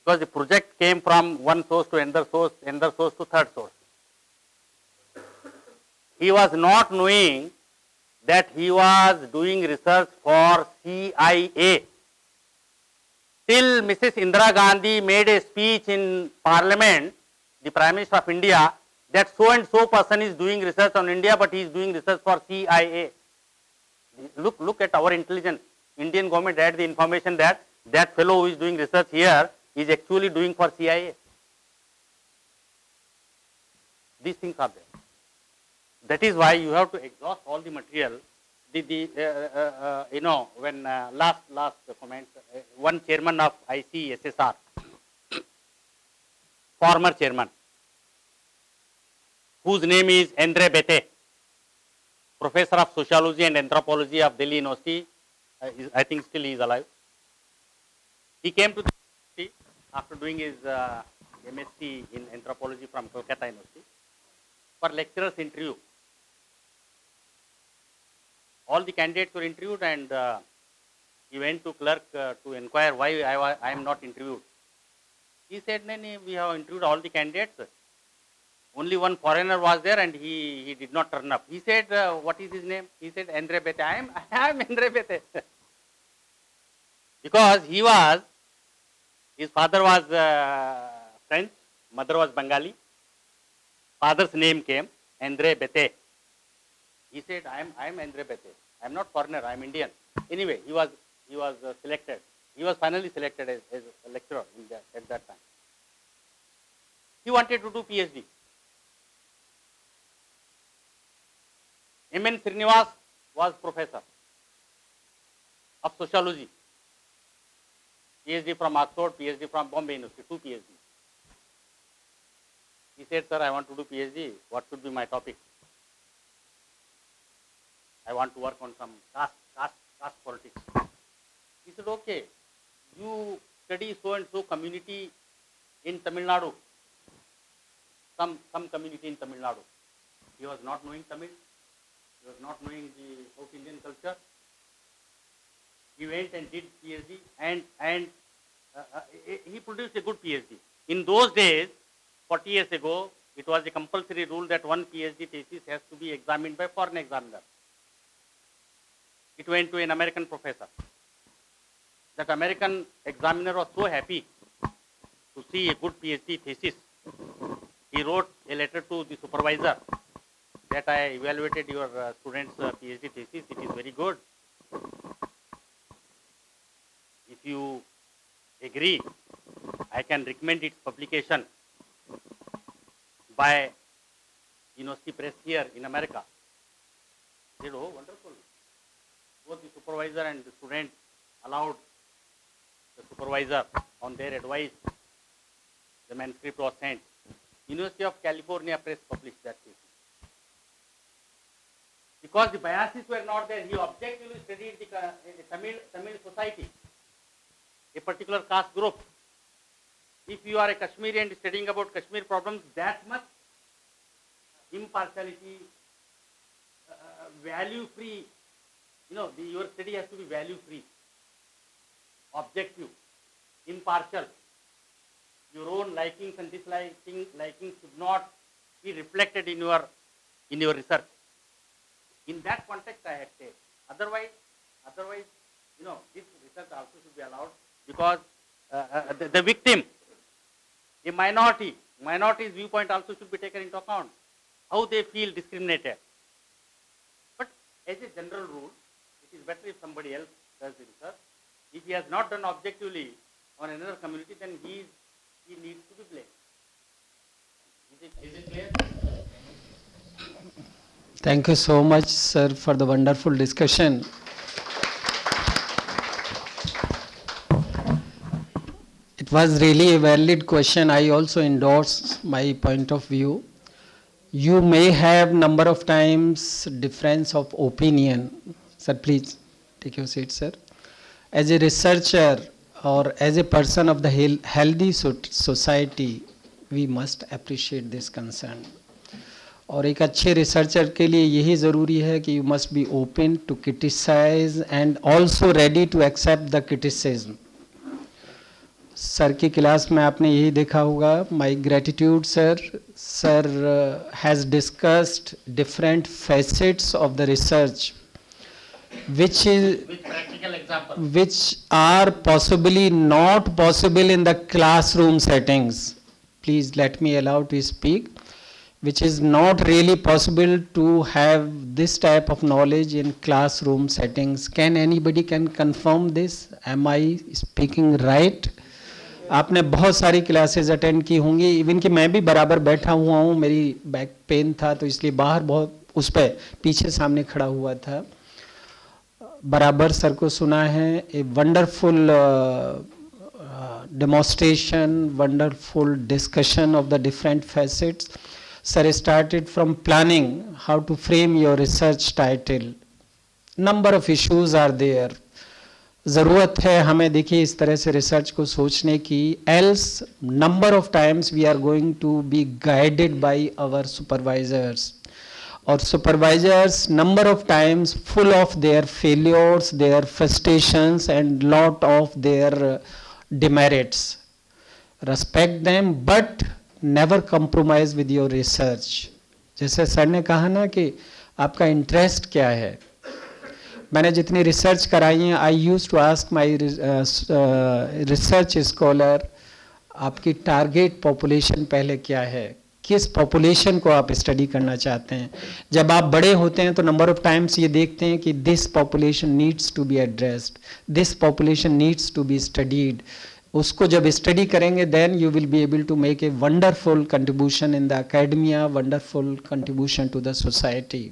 because the project came from one source to another source to third source. he was not knowing that he was doing research for CIA. Till Mrs. Indira Gandhi made a speech in Parliament, the Prime Minister of India, that so and so person is doing research on India, but he is doing research for CIA. Look at our intelligence. Indian government had the information that that fellow who is doing research here is actually doing for CIA. These things are there. That is why you have to exhaust all the material. When last comment, one chairman of ICSSR, former chairman, whose name is Andre Bete, professor of sociology and anthropology of Delhi University, I think still he is alive. He came to the university after doing his MSc in anthropology from Kolkata University for lecturer's interview. All the candidates were interviewed, and he went to clerk to inquire why I am not interviewed. He said, no, we have interviewed all the candidates. Only one foreigner was there, and he did not turn up. He said, what is his name? He said, Andre Bete. I am Andre Bete. Because his father was French, mother was Bengali. Father's name came, Andre Bete. He said, I am Andre Bete. I am not foreigner, I am Indian. Anyway, he was selected. He was finally selected as a lecturer at that time. He wanted to do PhD. M.N. Srinivas was professor of sociology. PhD from Oxford, PhD from Bombay University, 2 PhD. He said, sir, I want to do PhD. What should be my topic? I want to work on some caste politics. He said, okay, you study so and so community in Tamil Nadu. Some community in Tamil Nadu. He was not knowing Tamil. He was not knowing the South Indian culture. He went and did PhD, and he produced a good PhD. In those days, 40 years ago, it was a compulsory rule that one PhD thesis has to be examined by foreign examiner. It went to an American professor. That American examiner was so happy to see a good PhD thesis. He wrote a letter to the supervisor that I evaluated your student's PhD thesis. It is very good. If you agree, I can recommend its publication by University Press here in America. He said, oh, wonderful. Both the supervisor and the student allowed the supervisor on their advice. The manuscript was sent. University of California Press published that thesis. Because the biases were not there, he objectively studied the Tamil society, a particular caste group. If you are a Kashmiri and studying about Kashmir problems, that much impartiality, value-free, your study has to be value-free, objective, impartial. Your own likings and dislikings should not be reflected in your research. In that context, I had said. Otherwise, this research also should be allowed, because the victim, a minority's viewpoint also should be taken into account. How they feel discriminated. But as a general rule, it is better if somebody else does the research. If he has not done objectively on another community, then he needs to be blamed. Is it clear? Thank you so much, sir, for the wonderful discussion. It was really a valid question. I also endorse my point of view. You may have number of times difference of opinion. Sir, please take your seat, sir. As a researcher or as a person of the healthy society, we must appreciate this concern. और एक अच्छे researcher के लिए यही ज़रूरी है कि you must be open to criticise and also ready to accept the criticism. Sir की क्लास में आपने यही देखा होगा. My gratitude sir. Sir has discussed different facets of the research which is with practical example. which are possibly not possible in the classroom settings. Please let me allow to speak. Which is not really possible to have this type of knowledge in classroom settings. Can anybody can confirm this? Am I speaking right? आपने बहुत सारी classes attend की होंगी. Even कि मैं भी बराबर बैठा हुआ हूँ. मेरी बैक पेन था तो इसलिए बाहर बहुत उस पर पीछे सामने खड़ा हुआ था. बराबर सर को सुना है. A wonderful demonstration, wonderful discussion of the different facets. Sir started from planning how to frame your research title. Number of issues are there. ज़रूरत है हमें देखिए इस तरह से रिसर्च को सोचने की. Else number of times we are going to be guided by our supervisors. Or supervisors number of times full of their failures, their frustrations and lot of their demerits. Respect them but never compromise with your research. जैसे sir ने कहा ना कि आपका interest क्या है. मैंने जितनी रिसर्च कराई है I use to ask my research scholar आपकी टारगेट पॉपुलेशन पहले क्या है, किस पॉपुलेशन को आप स्टडी करना चाहते हैं. जब आप बड़े होते हैं तो नंबर ऑफ टाइम्स ये देखते हैं कि this population needs to be addressed, this population needs to be studied. उसको जब स्टडी करेंगे then you will be able to make a wonderful contribution in the academia, wonderful contribution to the society.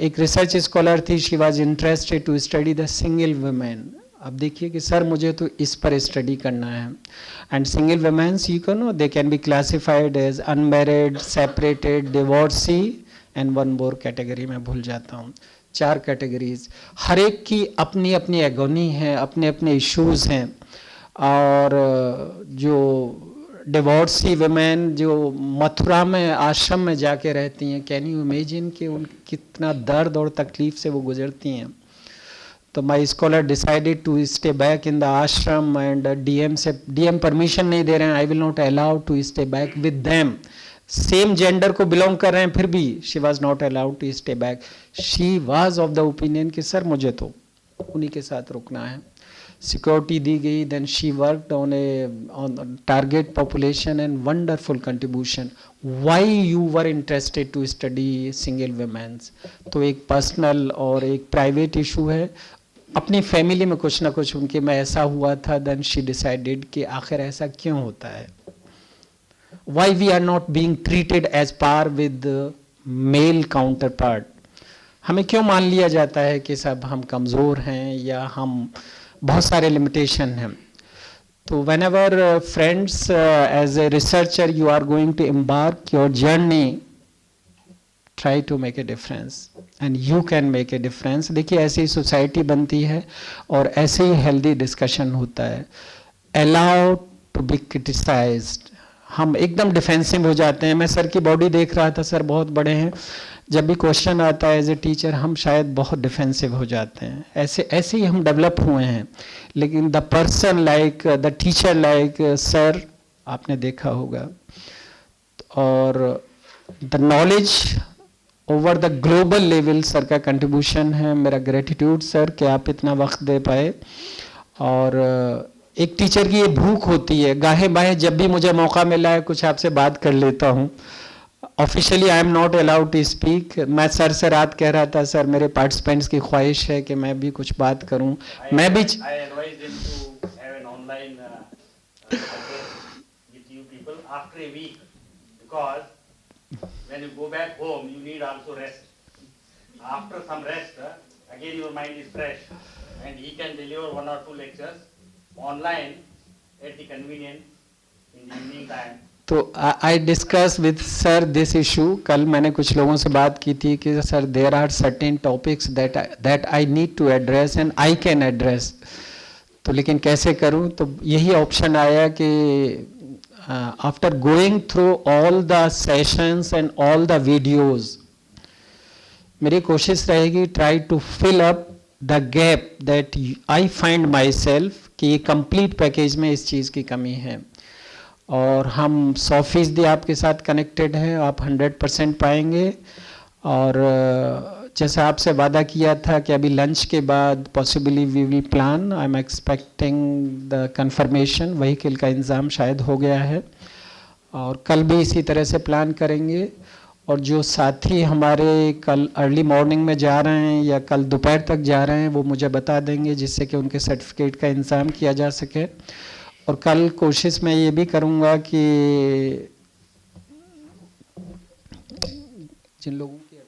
एक research scholar थी. She was interested to study the single women. अब देखिए कि sir मुझे तो इस पर स्टडी करना है. And single womens you can know they can be classified as unmarried, separated, divorcee and one more category में भूल जाता हूँ. 4 कैटेगरीज. हर एक की अपनी अपनी एगोनी है, अपने अपने इश्यूज हैं. और जो डिवोर्सी वुमेन जो मथुरा में आश्रम में जाके रहती हैं, कैन यू इमेजिन कि उन कितना दर्द और तकलीफ से वो गुजरती हैं. तो my scholar decided to stay back in the ashram and DM permission नहीं दे रहे हैं. I will not allow to stay back with them. Same gender को बिलोंग कर रहे हैं फिर भी she was not allowed to stay back. She was of the opinion कि सर मुझे तो उन्हीं के साथ रुकना है. सिक्योरिटी दी गई. Then she worked on target population and wonderful contribution. Why you were interested to study single womens. तो एक पर्सनल और एक प्राइवेट इशू है. अपनी फैमिली में कुछ ना कुछ उनके में ऐसा हुआ था. देन शी डिसाइडेड कि आखिर ऐसा क्यों होता है. Why we are not being treated as par with male counterpart. हमें क्यों मान लिया जाता है कि सब हम कमज़ोर हैं या हम बहुत सारे लिमिटेशन हैं. तो whenever friends as a researcher you are going to embark your journey, try to make a difference and you can make a difference. देखिए ऐसी सोसाइटी बनती है और ऐसे ही हेल्दी डिस्कशन होता है. Allow to be criticised. हम एकदम डिफेंसिव हो जाते हैं. मैं सर की बॉडी देख रहा था, सर बहुत बड़े हैं. जब भी क्वेश्चन आता है एज ए टीचर हम शायद बहुत डिफेंसिव हो जाते हैं. ऐसे ही हम डेवलप हुए हैं. लेकिन the person like the teacher like sir आपने देखा होगा. और the knowledge over the global level sir का कंट्रीब्यूशन है. मेरा ग्रेटिट्यूड सर कि आप इतना वक्त दे पाए. और एक टीचर की ये भूख होती है, गाहे बाहे जब भी मुझे मौका मिला है कुछ आपसे बात कर लेता हूँ. Officially I am not allowed to speak. मैं सर से रात कह रहा था सर मेरे पार्टिसिपेंट्स की ख्वाहिश है कि मैं भी कुछ बात करूं. मैं भी I advise them to have an online with you people after a week, because when you go back home you need also rest. After some rest, again your mind is fresh, and he can deliver 1 or 2 lectures online at the convenience in the evening time. तो I discuss with sir this issue. कल मैंने कुछ लोगों से बात की थी कि sir there are certain topics that I need to address and I can address. तो लेकिन कैसे करूं. तो यही ऑप्शन आया कि after going through all the sessions and all the videos मेरी कोशिश रहेगी try to fill up the gap that I find myself कि ये कंप्लीट पैकेज में इस चीज़ की कमी है। और हम 100% आपके साथ कनेक्टेड हैं, आप 100% पाएंगे। और जैसा आपसे वादा किया था कि अभी लंच के बाद possibly we will plan, I am expecting the confirmation, vehicle का इंतज़ाम शायद हो गया है, और कल भी इसी तरह से प्लान करेंगे। और जो साथी हमारे कल अर्ली मॉर्निंग में जा रहे हैं या कल दोपहर तक जा रहे हैं वो मुझे बता देंगे, जिससे कि उनके सर्टिफिकेट का इंतज़ाम किया जा सके। और कल कोशिश मैं ये भी करूँगा कि जिन लोगों की